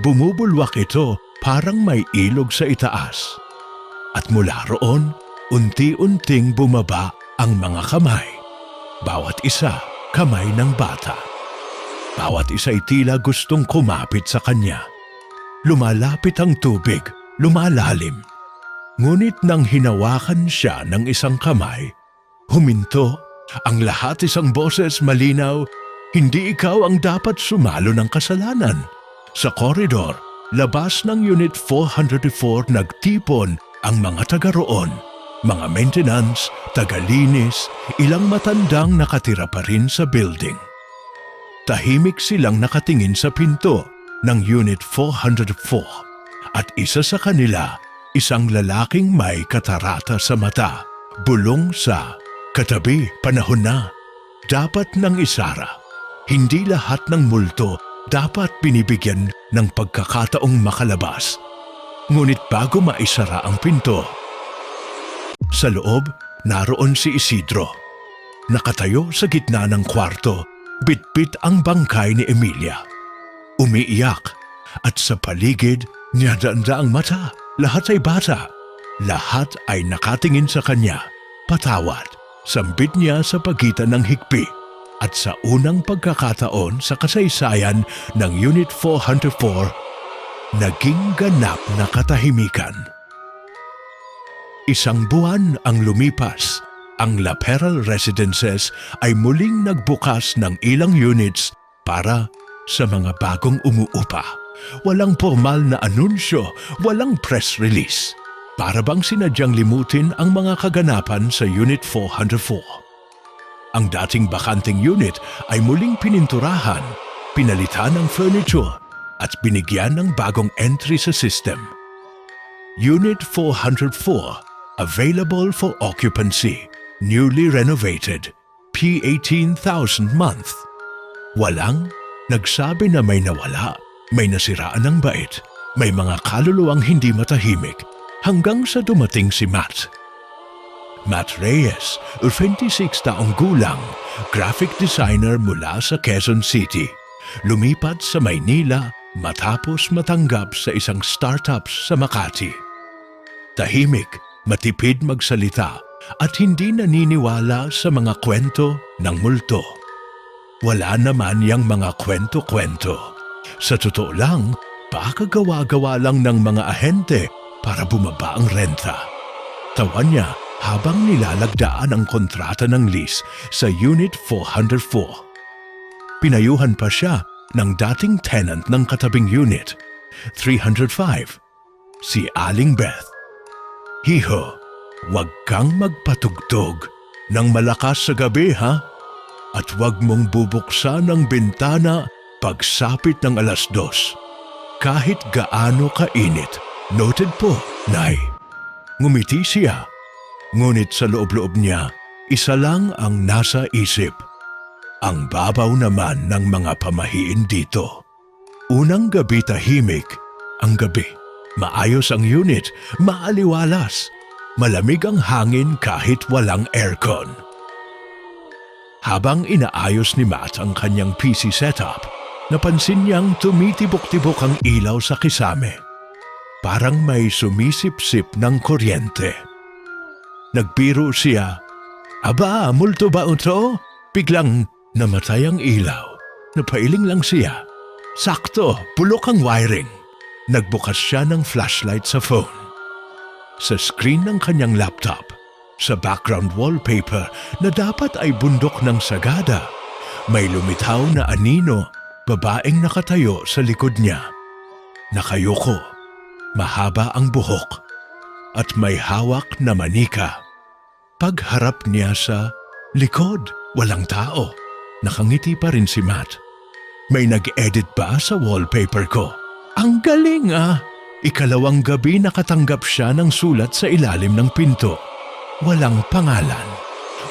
Bumubulwak ito parang may ilog sa itaas. At mula roon, unti-unting bumaba ang mga kamay. Bawat isa, kamay ng bata. Bawat isa'y tila gustong kumapit sa kanya. Lumalapit ang tubig, lumalalim. Ngunit nang hinawakan siya ng isang kamay, huminto ang lahat. Isang boses malinaw, hindi ikaw ang dapat sumalo ng kasalanan. Sa koridor, labas ng Unit 404 nagtipon ang mga taga roon. Mga maintenance, tagalinis, ilang matandang nakatira pa rin sa building. Tahimik silang nakatingin sa pinto ng Unit 404 at isa sa kanila, isang lalaking may katarata sa mata, bulong sa katabi, panahon na. Dapat ng isara. Hindi lahat ng multo dapat binibigyan ng pagkakataong makalabas. Ngunit bago maisara ang pinto, sa loob, naroon si Isidro. Nakatayo sa gitna ng kwarto, bitbit ang bangkay ni Emilia. Umiiyak at sa paligid, niyadanda ang mata. Lahat ay bata. Lahat ay nakatingin sa kanya. Patawad, sambit niya sa pagitan ng higpi. At sa unang pagkakataon sa kasaysayan ng Unit 404, naging ganap na katahimikan. 1 buwan ang lumipas, ang La Peral Residences ay muling nagbukas ng ilang units para sa mga bagong umuupa. Walang formal na anunsyo, walang press release. Para bang sinadyang limutin ang mga kaganapan sa Unit 404. Ang dating bakanting unit ay muling pininturahan, pinalitan ng furniture at binigyan ng bagong entry sa system. Unit 404, available for occupancy, newly renovated, P18,000 month. Walang nagsabi na may nawala, may nasiraan ng bait, may mga kaluluwang hindi matahimik hanggang sa dumating si Matt. Matt Reyes, 26 taong gulang, graphic designer mula sa Quezon City. Lumipat sa Maynila matapos matanggap sa isang startup sa Makati. Tahimik, matipid magsalita at hindi naniniwala sa mga kwento ng multo. Wala naman yang mga kwento-kwento. Sa totoo lang, baka gawa-gawa lang ng mga ahente para bumaba ang renta. Tawan niya habang nilalagdaan ang kontrata ng lease sa Unit 404. Pinayuhan pa siya ng dating tenant ng katabing unit, 305, si Aling Beth. Hiho, wag kang magpatugtog ng malakas sa gabi, ha? At wag mong bubuksan ang bintana pagsapit ng 2:00. Kahit gaano kainit, noted po, Nay. Ngumiti siya. Ngunit sa loob-loob niya, isa lang ang nasa isip. Ang babaw naman ng mga pamahiin dito. Unang gabi tahimik, ang gabi Maayos ang unit, maaliwalas. Malamig ang hangin kahit walang aircon. Habang inaayos ni Matt ang kanyang PC setup, napansin niyang tumitibok-tibok ang ilaw sa kisame. Parang may sumisip-sip ng kuryente. Nagbiro siya, "Aba, multo ba ito?" Biglang namatay ang ilaw. Napailing lang siya. Sakto, bulok ang wiring. Nagbukas siya ng flashlight sa phone. Sa screen ng kanyang laptop, sa background wallpaper na dapat ay bundok ng Sagada, may lumitaw na anino, babaeng nakatayo sa likod niya. Nakayuko, mahaba ang buhok, at may hawak na manika. Pagharap niya sa likod, walang tao. Nakangiti pa rin si Matt. "May nag-edit ba sa wallpaper ko? Ang galing ah!" Ikalawang gabi nakatanggap siya ng sulat sa ilalim ng pinto. Walang pangalan,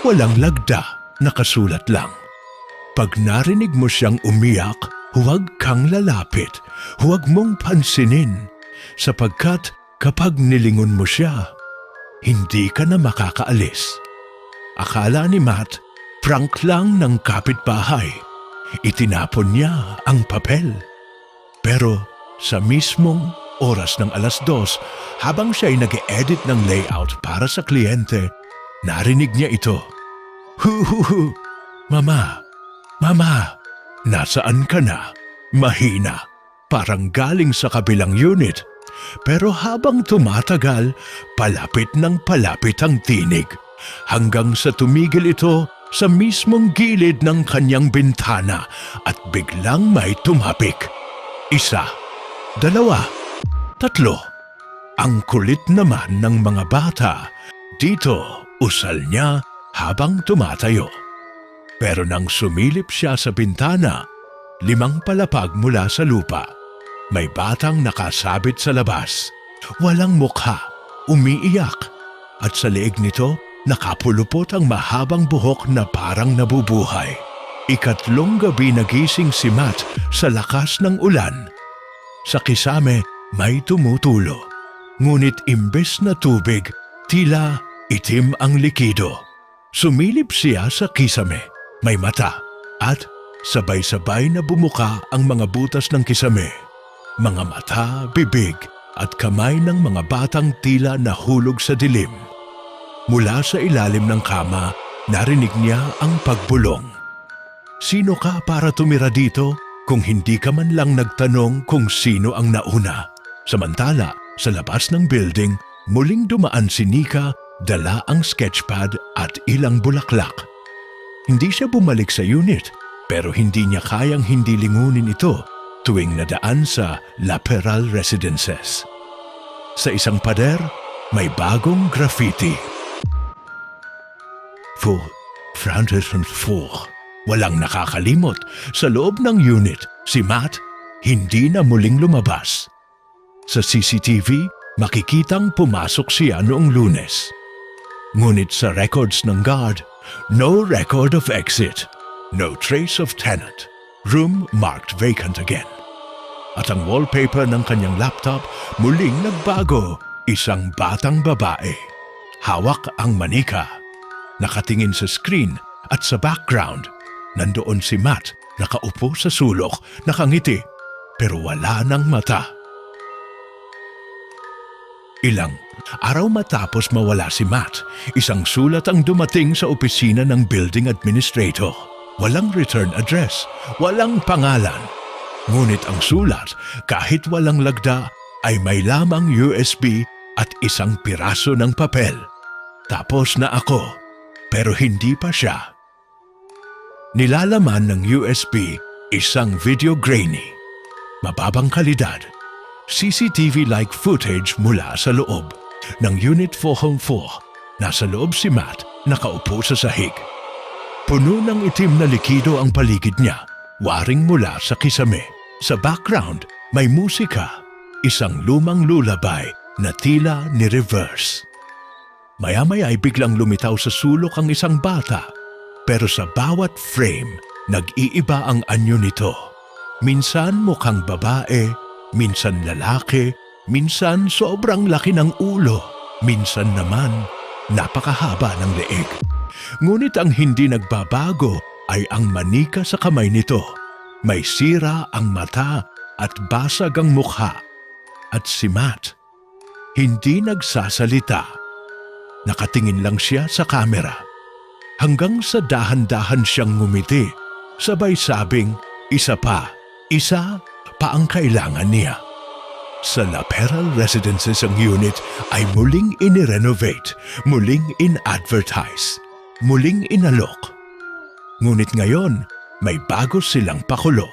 walang lagda, nakasulat lang. Pag narinig mo siyang umiyak, huwag kang lalapit, huwag mong pansinin, sapagkat kapag nilingon mo siya, hindi ka na makakaalis. Akala ni Matt, prank lang ng kapitbahay. Itinapon niya ang papel. Pero sa mismong oras ng 2:00, habang siya ay nag-edit ng layout para sa kliyente, narinig niya ito. "Hu, Mama, Mama, nasaan ka na?" Mahina, parang galing sa kabilang unit. Pero habang tumatagal, palapit ng palapit ang tinig, hanggang sa tumigil ito sa mismong gilid ng kanyang bintana at biglang may tumapik. 1, 2, 3. Ang kulit naman ng mga bata. Dito, usal niya habang tumatayo. Pero nang sumilip siya sa bintana, 5 palapag mula sa lupa. May batang nakasabit sa labas. Walang mukha, umiiyak. At sa leeg nito, nakapulupot ang mahabang buhok na parang nabubuhay. 3 gabi nagising si Matt sa lakas ng ulan. Sa kisame, may tumutulo. Ngunit imbes na tubig, tila itim ang likido. Sumilip siya sa kisame. May mata at sabay-sabay na bumuka ang mga butas ng kisame. Mga mata, bibig at kamay ng mga batang tila nahulog sa dilim. Mula sa ilalim ng kama, narinig niya ang pagbulong. "Sino ka para tumira dito kung hindi ka man lang nagtanong kung sino ang nauna?" Samantala, sa labas ng building, muling dumaan si Nika, dala ang sketchpad at ilang bulaklak. Hindi siya bumalik sa unit, pero hindi niya kayang hindi lingunin ito tuwing nadaan sa La Peral Residences. Sa isang pader, may bagong graffiti. "For Francis and Four." Walang nakakalimot. Sa loob ng unit, si Matt hindi na muling lumabas. Sa CCTV, makikitang pumasok siya noong Lunes. Ngunit sa records ng guard, no record of exit, no trace of tenant, room marked vacant again. At ang wallpaper ng kanyang laptop muling nagbago, isang batang babae. Hawak ang manika. Nakatingin sa screen at sa background, nandoon si Matt, nakaupo sa sulok, nakangiti, pero wala ng mata. Ilang araw matapos mawala si Matt, isang sulat ang dumating sa opisina ng building administrator. Walang return address, walang pangalan. Ngunit ang sulat, kahit walang lagda, ay may lamang USB at isang piraso ng papel. Tapos na ako, pero hindi pa siya. Nilalaman ng USB, isang video grainy. Mababang kalidad. CCTV-like footage mula sa loob ng Unit 404. Nasa loob si Matt, nakaupo sa sahig. Puno ng itim na likido ang paligid niya, waring mula sa kisame. Sa background, may musika, isang lumang lullaby na tila ni-reverse. Maya-maya ay biglang lumitaw sa sulok ang isang bata, pero sa bawat frame, nag-iiba ang anyo nito. Minsan mukhang babae, minsan lalaki, Minsan sobrang laki ng ulo, minsan naman napakahaba ng leeg. Ngunit ang hindi nagbabago ay ang manika sa kamay nito. May sira ang mata at basag ang mukha. At si Matt, hindi nagsasalita. Nakatingin lang siya sa kamera. Hanggang sa dahan-dahan siyang ngumiti, sabay sabing, isa pa ang kailangan niya. Sa La Peral Residences ang unit ay muling inirenovate, muling in-advertise, muling inalok. Ngunit ngayon, may bago silang pakulo.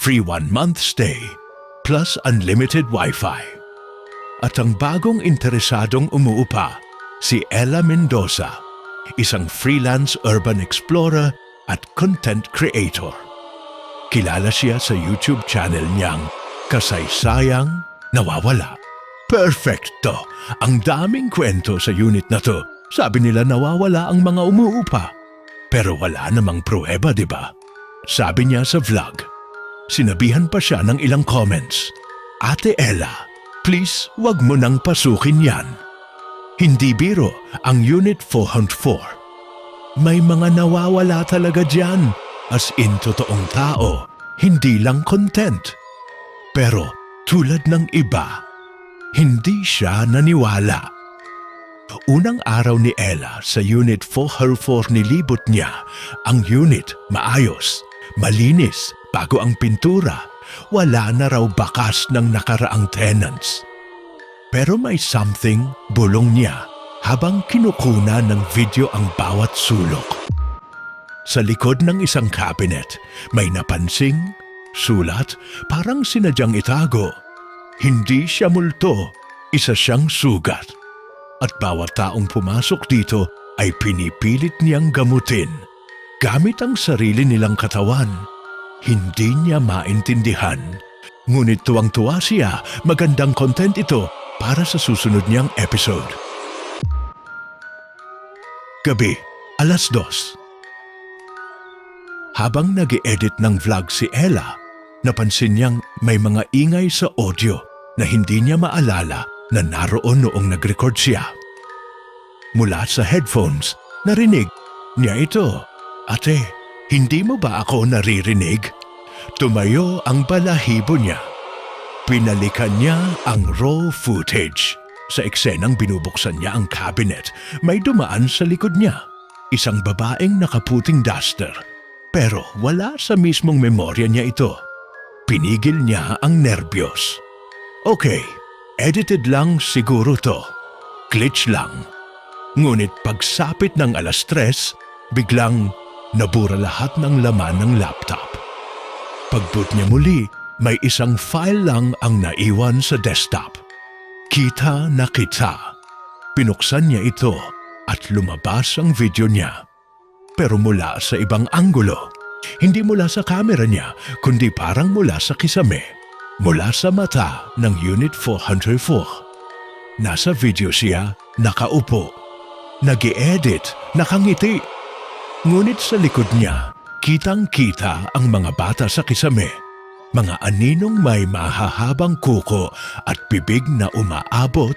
Free 1-month stay, plus unlimited Wi-Fi. At ang bagong interesadong umuupa, si Ella Mendoza, isang freelance urban explorer at content creator. Kilala siya sa YouTube channel niyang Kasaysayang Nawawala. Perfecto! Ang daming kwento sa unit na to. Sabi nila nawawala ang mga umuupa. Pero wala namang pruweba, di ba? Sabi niya sa vlog. Sinabihan pa siya ng ilang comments. Ate Ella, please wag mo nang pasukin yan. Hindi biro ang Unit 404. May mga nawawala talaga dyan. As in totoong tao, hindi lang content. Pero tulad ng iba, hindi siya naniwala. Unang araw ni Ella sa Unit 404 nilibot niya ang unit maayos, malinis, bago ang pintura. Wala na raw bakas ng nakaraang tenants. Pero may something bulong niya habang kinukuna ng video ang bawat sulok. Sa likod ng isang cabinet, may napansing sulat parang sinadyang itago. Hindi siya multo, isa siyang sugat. At bawat taong pumasok dito ay pinipilit niyang gamutin. Gamit ang sarili nilang katawan. Hindi niya maintindihan. Ngunit tuwang-tuwa siya, magandang content ito para sa susunod niyang episode. Gabi, 2:00. Habang nag-e-edit ng vlog si Ella, napansin niyang may mga ingay sa audio na hindi niya maalala na naroon noong nag-record siya. Mula sa headphones, narinig niya ito. Ate, hindi mo ba ako naririnig? Tumayo ang balahibo niya. Pinalikan niya ang raw footage. Sa eksenang binubuksan niya ang cabinet, may dumaan sa likod niya. Isang babaeng nakaputing duster. Pero wala sa mismong memorya niya ito. Pinigil niya ang nerbiyos. Okay, edited lang siguro to. Glitch lang. Ngunit pagsapit ng 3:00, biglang nabura lahat ng laman ng laptop. Pagboot niya muli, may isang file lang ang naiwan sa desktop. Kita na kita. Pinuksan niya ito at lumabas ang video niya. Pero mula sa ibang anggulo. Hindi mula sa camera niya, kundi parang mula sa kisame. Mula sa mata ng Unit 404. Nasa video siya, nakaupo. Nag-e-edit, nakangiti. Ngunit sa likod niya, kitang-kita ang mga bata sa kisame. Mga aninong may mahahabang kuko at bibig na umaabot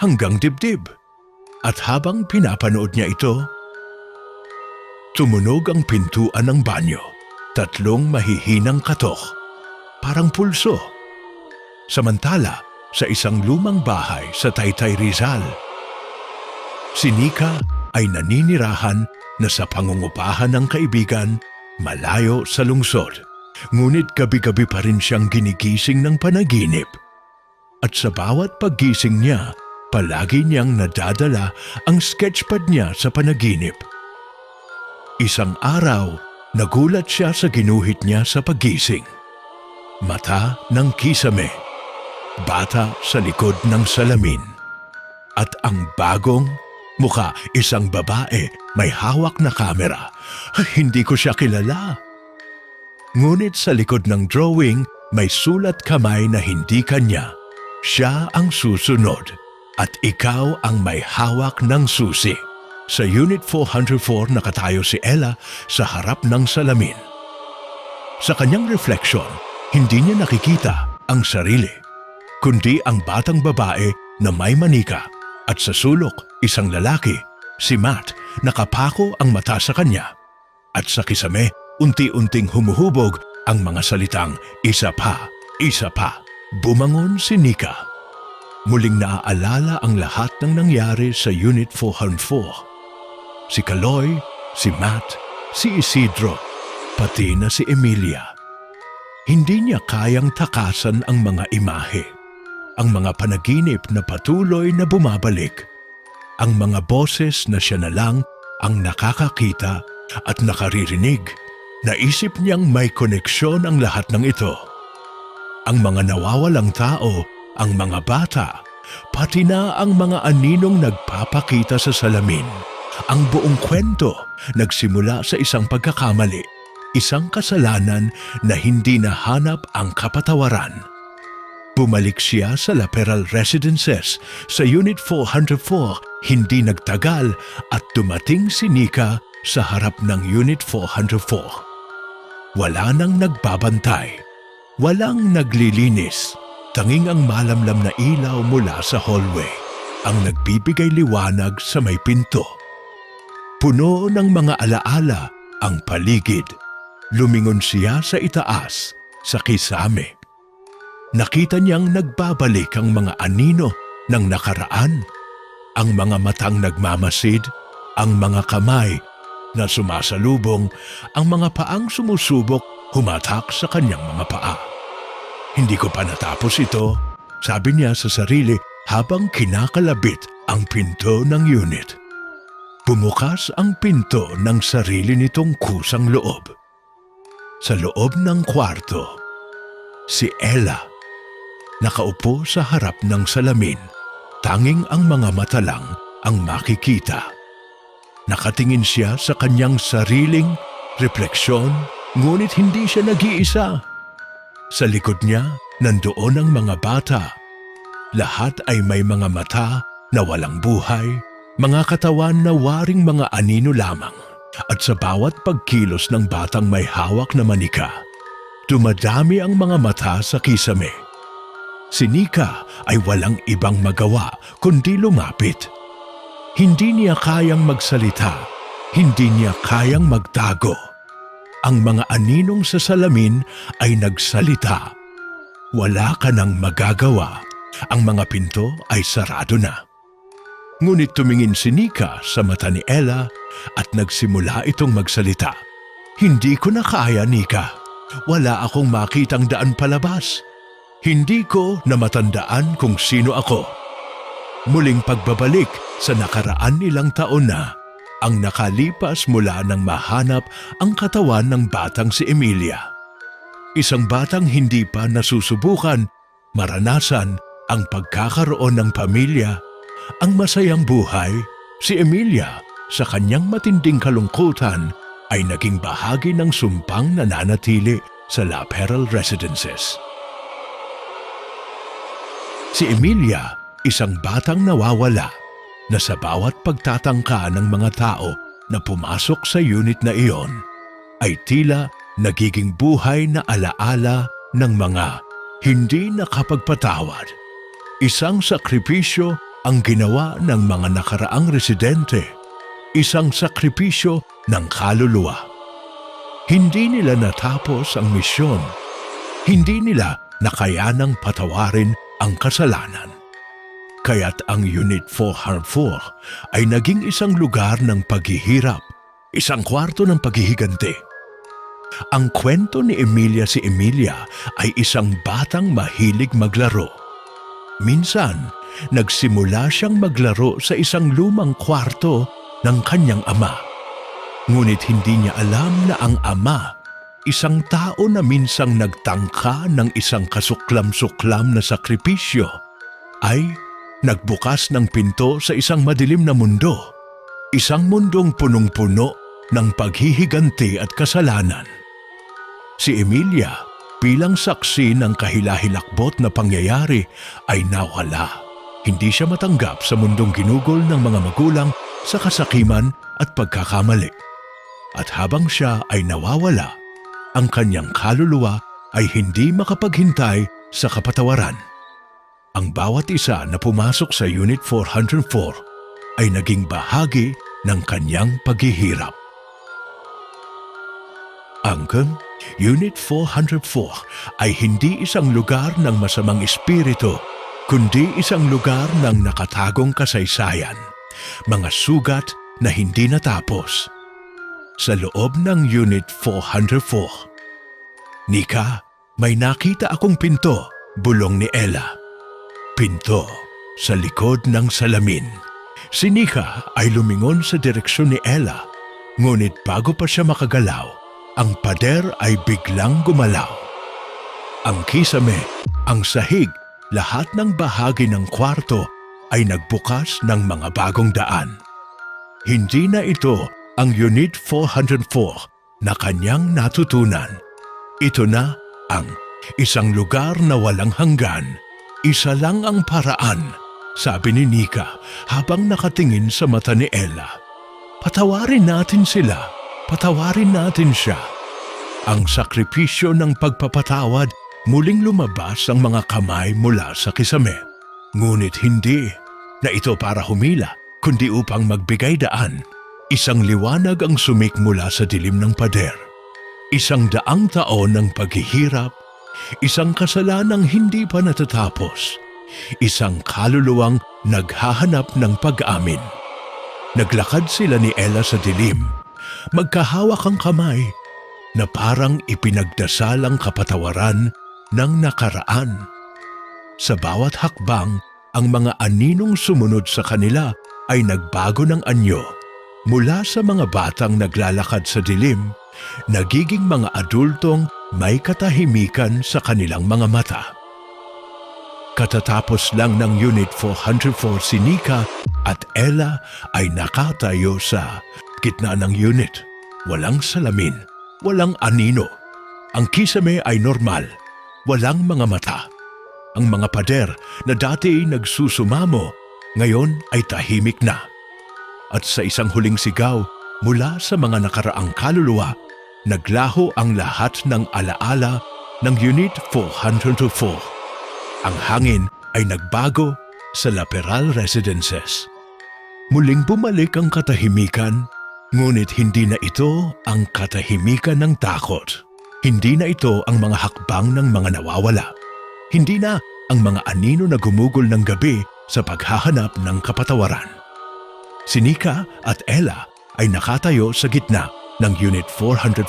hanggang dibdib. At habang pinapanood niya ito, tumunog ang pintuan ng banyo. 3 mahihinang katok. Parang pulso. Samantala, sa isang lumang bahay sa Taytay Rizal, si Nika ay naninirahan na sa pangungupahan ng kaibigan malayo sa lungsod. Ngunit gabi-gabi pa rin siyang ginigising ng panaginip. At sa bawat paggising niya, palagi niyang nadadala ang sketchpad niya sa panaginip. Isang araw, nagulat siya sa ginuhit niya sa paggising. Mata ng kisame. Bata sa likod ng salamin. At ang bagong mukha, isang babae may hawak na kamera. Hindi ko siya kilala. Ngunit sa likod ng drawing, may sulat kamay na hindi kanya. Siya ang susunod at ikaw ang may hawak ng susi. Sa Unit 404 nakatayo si Ella sa harap ng salamin. Sa kanyang refleksyon, hindi niya nakikita ang sarili. kundi ang batang babae na may manika at sa sulok isang lalaki, si Matt, nakapako ang mata sa kanya. At sa kisame, unti-unting humuhubog ang mga salitang isa pa, isa pa. Bumangon si Nika. Muling naaalala ang lahat ng nangyari sa Unit 404. Si Kaloy, si Matt, si Isidro, pati na si Emilia. Hindi niya kayang takasan ang mga imahe, ang mga panaginip na patuloy na bumabalik, ang mga boses na siya na lang ang nakakakita at nakaririnig. Naisip niyang may koneksyon ang lahat ng ito. Ang mga nawawalang tao, ang mga bata, pati na ang mga aninong nagpapakita sa salamin. Ang buong kwento nagsimula sa isang pagkakamali, isang kasalanan na hindi nahanap ang kapatawaran. Bumalik siya sa Laperal Residences sa Unit 404, hindi nagtagal at dumating si Nika sa harap ng Unit 404. Wala nang nagbabantay. Walang naglilinis, tanging ang malamlam na ilaw mula sa hallway ang nagbibigay liwanag sa may pinto. Puno ng mga alaala ang paligid. Lumingon siya sa itaas, sa kisame. Nakita niyang nagbabalik ang mga anino ng nakaraan, ang mga matang nagmamasid, ang mga kamay na sumasalubong, ang mga paang sumusubok humatak sa kanyang mga paa. Hindi ko pa natapos ito, sabi niya sa sarili habang kinakalabit ang pinto ng unit. Bumukas ang pinto ng sarili nitong kusang loob. Sa loob ng kwarto, si Ella, nakaupo sa harap ng salamin, tanging ang mga mata lang ang makikita. Nakatingin siya sa kanyang sariling refleksyon, ngunit hindi siya nag-iisa. Sa likod niya, nandoon ang mga bata. Lahat ay may mga mata na walang buhay, mga katawan na waring mga anino lamang. At sa bawat pagkilos ng batang may hawak na manika, dumadami ang mga mata sa kisame. Si Nika ay walang ibang magawa kundi lumapit. Hindi niya kayang magsalita, hindi niya kayang magtago. Ang mga aninong sa salamin ay nagsalita. Wala ka nang magagawa. Ang mga pinto ay sarado na. Ngunit tumingin si Nika sa mata ni Ella at nagsimula itong magsalita. Hindi ko na kaya, Nika. Wala akong makitang daan palabas. Hindi ko na matandaan kung sino ako. Muling pagbabalik sa nakaraan nilang taon na ang nakalipas mula nang mahanap ang katawan ng batang si Emilia. Isang batang hindi pa nasusubukan, maranasan ang pagkakaroon ng pamilya, ang masayang buhay. Si Emilia, sa kanyang matinding kalungkutan, ay naging bahagi ng sumpang nananatili sa Laperal Residences. Si Emilia, isang batang nawawala, na sa bawat pagtatangka ng mga tao na pumasok sa unit na iyon, ay tila nagiging buhay na alaala ng mga hindi nakapagpatawad. Isang sakripisyo ang ginawa ng mga nakaraang residente, isang sakripisyo ng kaluluwa. Hindi nila natapos ang misyon, hindi nila nakayanang patawarin ang kasalanan. Kaya't ang Unit 404 ay naging isang lugar ng paghihirap, isang kwarto ng paghihiganti. Ang kwento ni Emilia si Emilia ay isang batang mahilig maglaro. Minsan, nagsimula siyang maglaro sa isang lumang kwarto ng kanyang ama. Ngunit hindi niya alam na ang ama, isang tao na minsang nagtangka ng isang kasuklam-suklam na sakripisyo, ay nagbukas ng pinto sa isang madilim na mundo, isang mundong punong-puno ng paghihiganti at kasalanan. Si Emilia, bilang saksi ng kahilahilakbot na pangyayari, ay nawala. Hindi siya matanggap sa mundong ginugol ng mga magulang sa kasakiman at pagkakamali. At habang siya ay nawawala, ang kanyang kaluluwa ay hindi makapaghintay sa kapatawaran. ang bawat isa na pumasok sa Unit 404 ay naging bahagi ng kanyang paghihirap. Angkan, Unit 404 ay hindi isang lugar ng masamang espiritu, kundi isang lugar ng nakatagong kasaysayan, mga sugat na hindi natapos. Sa loob ng Unit 404, Nika, may nakita akong pinto, bulong ni Ella. Pinto sa likod ng salamin. Si Nika ay lumingon sa direksyon ni Ella, ngunit bago pa siya makagalaw, ang pader ay biglang gumalaw. Ang kisame, ang sahig, lahat ng bahagi ng kwarto ay nagbukas ng mga bagong daan. Hindi na ito ang Unit 404 na kanyang natutunan. Ito na ang isang lugar na walang hanggan. Isa lang ang paraan, sabi ni Nika habang nakatingin sa mata ni Ella. Patawarin natin sila, patawarin natin siya. Ang sakripisyo ng pagpapatawad, muling lumabas ang mga kamay mula sa kisame. Ngunit hindi na ito para humila, kundi upang magbigay daan. Isang liwanag ang sumik mula sa dilim ng pader. Isang daang taon ng paghihirap, isang kasalanang hindi pa natatapos, isang kaluluwang naghahanap ng pag-amin. Naglakad sila ni Ella sa dilim, magkahawak ang kamay, na parang ipinagdasal ang kapatawaran ng nakaraan. Sa bawat hakbang, ang mga aninong sumunod sa kanila ay nagbago ng anyo. Mula sa mga batang naglalakad sa dilim, nagiging mga adultong may katahimikan sa kanilang mga mata. Katatapos lang ng Unit 404 si Nika at Ella ay nakatayo sa gitna ng unit. Walang salamin, walang anino. Ang kisame ay normal, walang mga mata. Ang mga pader na dati nagsusumamo, ngayon ay tahimik na. At sa isang huling sigaw mula sa mga nakaraang kaluluwa, naglaho ang lahat ng alaala ng Unit 404. Ang hangin ay nagbago sa Laperal Residences. Muling bumalik ang katahimikan, ngunit hindi na ito ang katahimikan ng takot. Hindi na ito ang mga hakbang ng mga nawawala. Hindi na ang mga anino na gumugol ng gabi sa paghahanap ng kapatawaran. Si Nika at Ella ay nakatayo sa gitna ng Unit 404.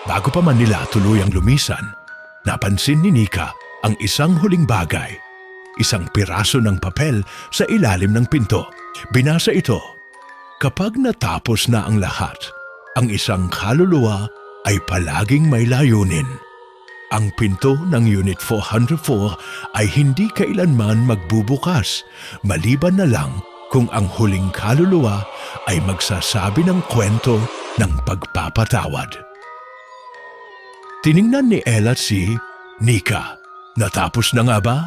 Bago pa man nila tuluyang lumisan, napansin ni Nika ang isang huling bagay, isang piraso ng papel sa ilalim ng pinto. Binasa ito, "Kapag natapos na ang lahat, ang isang kaluluwa ay palaging may layunin. Ang pinto ng Unit 404 ay hindi kailanman magbubukas, maliban na lang kung ang huling kaluluwa ay magsasabi ng kwento ng pagpapatawad." Tiningnan ni Ella si Nika. Natapos na nga ba?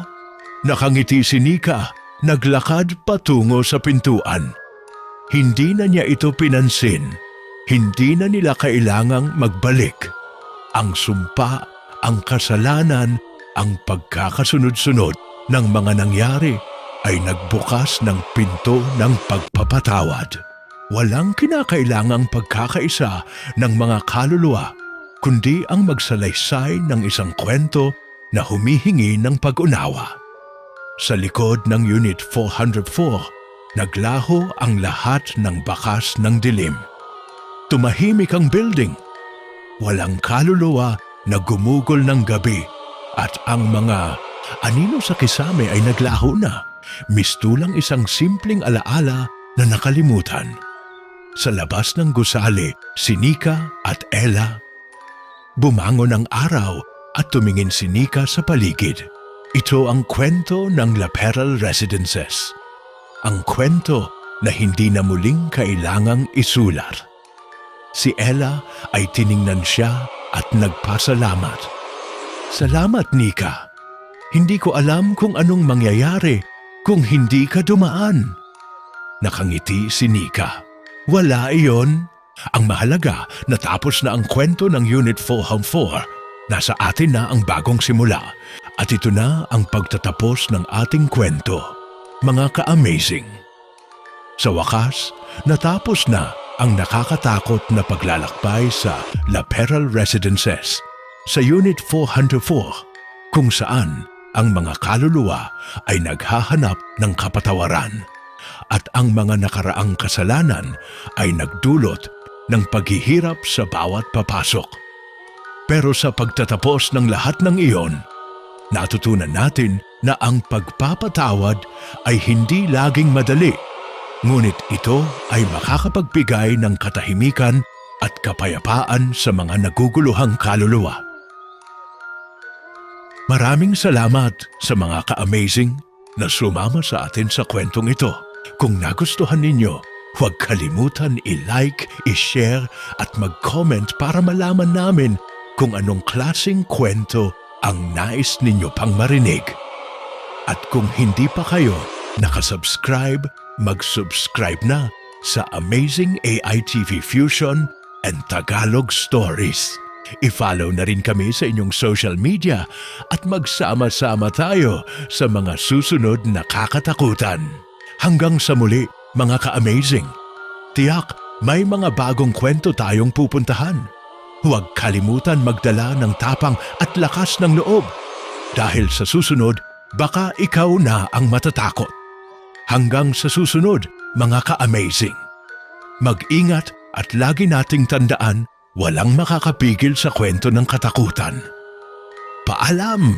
Nakangiti si Nika, naglakad patungo sa pintuan. Hindi na niya ito pinansin. Hindi na nila kailangang magbalik. Ang sumpa, ang kasalanan, ang pagkakasunod-sunod ng mga nangyari ay nagbukas ng pinto ng pagpapatawad. Walang kinakailangang pagkakaisa ng mga kaluluwa, kundi ang magsalaysay ng isang kwento na humihingi ng pag-unawa. Sa likod ng Unit 404, naglaho ang lahat ng bakas ng dilim. Tumahimik ang building. Walang kaluluwa na gumugol ng gabi at ang mga anino sa kisame ay naglaho na. Mistulang isang simpleng alaala na nakalimutan. Sa labas ng gusali, si Nika at Ella. Bumangon ang araw at tumingin si Nika sa paligid. Ito ang kwento ng Laperal Residences. Ang kwento na hindi na muling kailangang isulat. Si Ella ay tiningnan siya at nagpasalamat. "Salamat, Nika. Hindi ko alam kung anong mangyayari kung hindi ka dumaan." Nakangiti si Nika. "Wala iyon. Ang mahalaga, natapos na ang kwento ng Unit 404. Nasa atin na ang bagong simula. At ito na ang pagtatapos ng ating kwento, mga ka-amazing. Sa wakas, natapos na ang nakakatakot na paglalakbay sa La Perle Residences sa Unit 404, kung saan ang mga kaluluwa ay naghahanap ng kapatawaran at ang mga nakaraang kasalanan ay nagdulot ng paghihirap sa bawat papasok. Pero sa pagtatapos ng lahat ng iyon, natutunan natin na ang pagpapatawad ay hindi laging madali, ngunit ito ay makakapagbigay ng katahimikan at kapayapaan sa mga naguguluhang kaluluwa. Maraming salamat sa mga ka-amazing na sumama sa atin sa kwentong ito. Kung nagustuhan ninyo, huwag kalimutan i-like, i-share at mag-comment para malaman namin kung anong klaseng kwento ang nais ninyo pang marinig. At kung hindi pa kayo nakasubscribe, mag-subscribe na sa Amazing AI TV Fusion and Tagalog Stories. I-follow na rin kami sa inyong social media at magsama-sama tayo sa mga susunod na kakatakutan. Hanggang sa muli, mga ka-amazing. Tiyak, may mga bagong kwento tayong pupuntahan. Huwag kalimutan magdala ng tapang at lakas ng loob. Dahil sa susunod, baka ikaw na ang matatakot. Hanggang sa susunod, mga ka-amazing. Mag-ingat at lagi nating tandaan, walang makakapigil sa kwento ng katakutan. Paalam!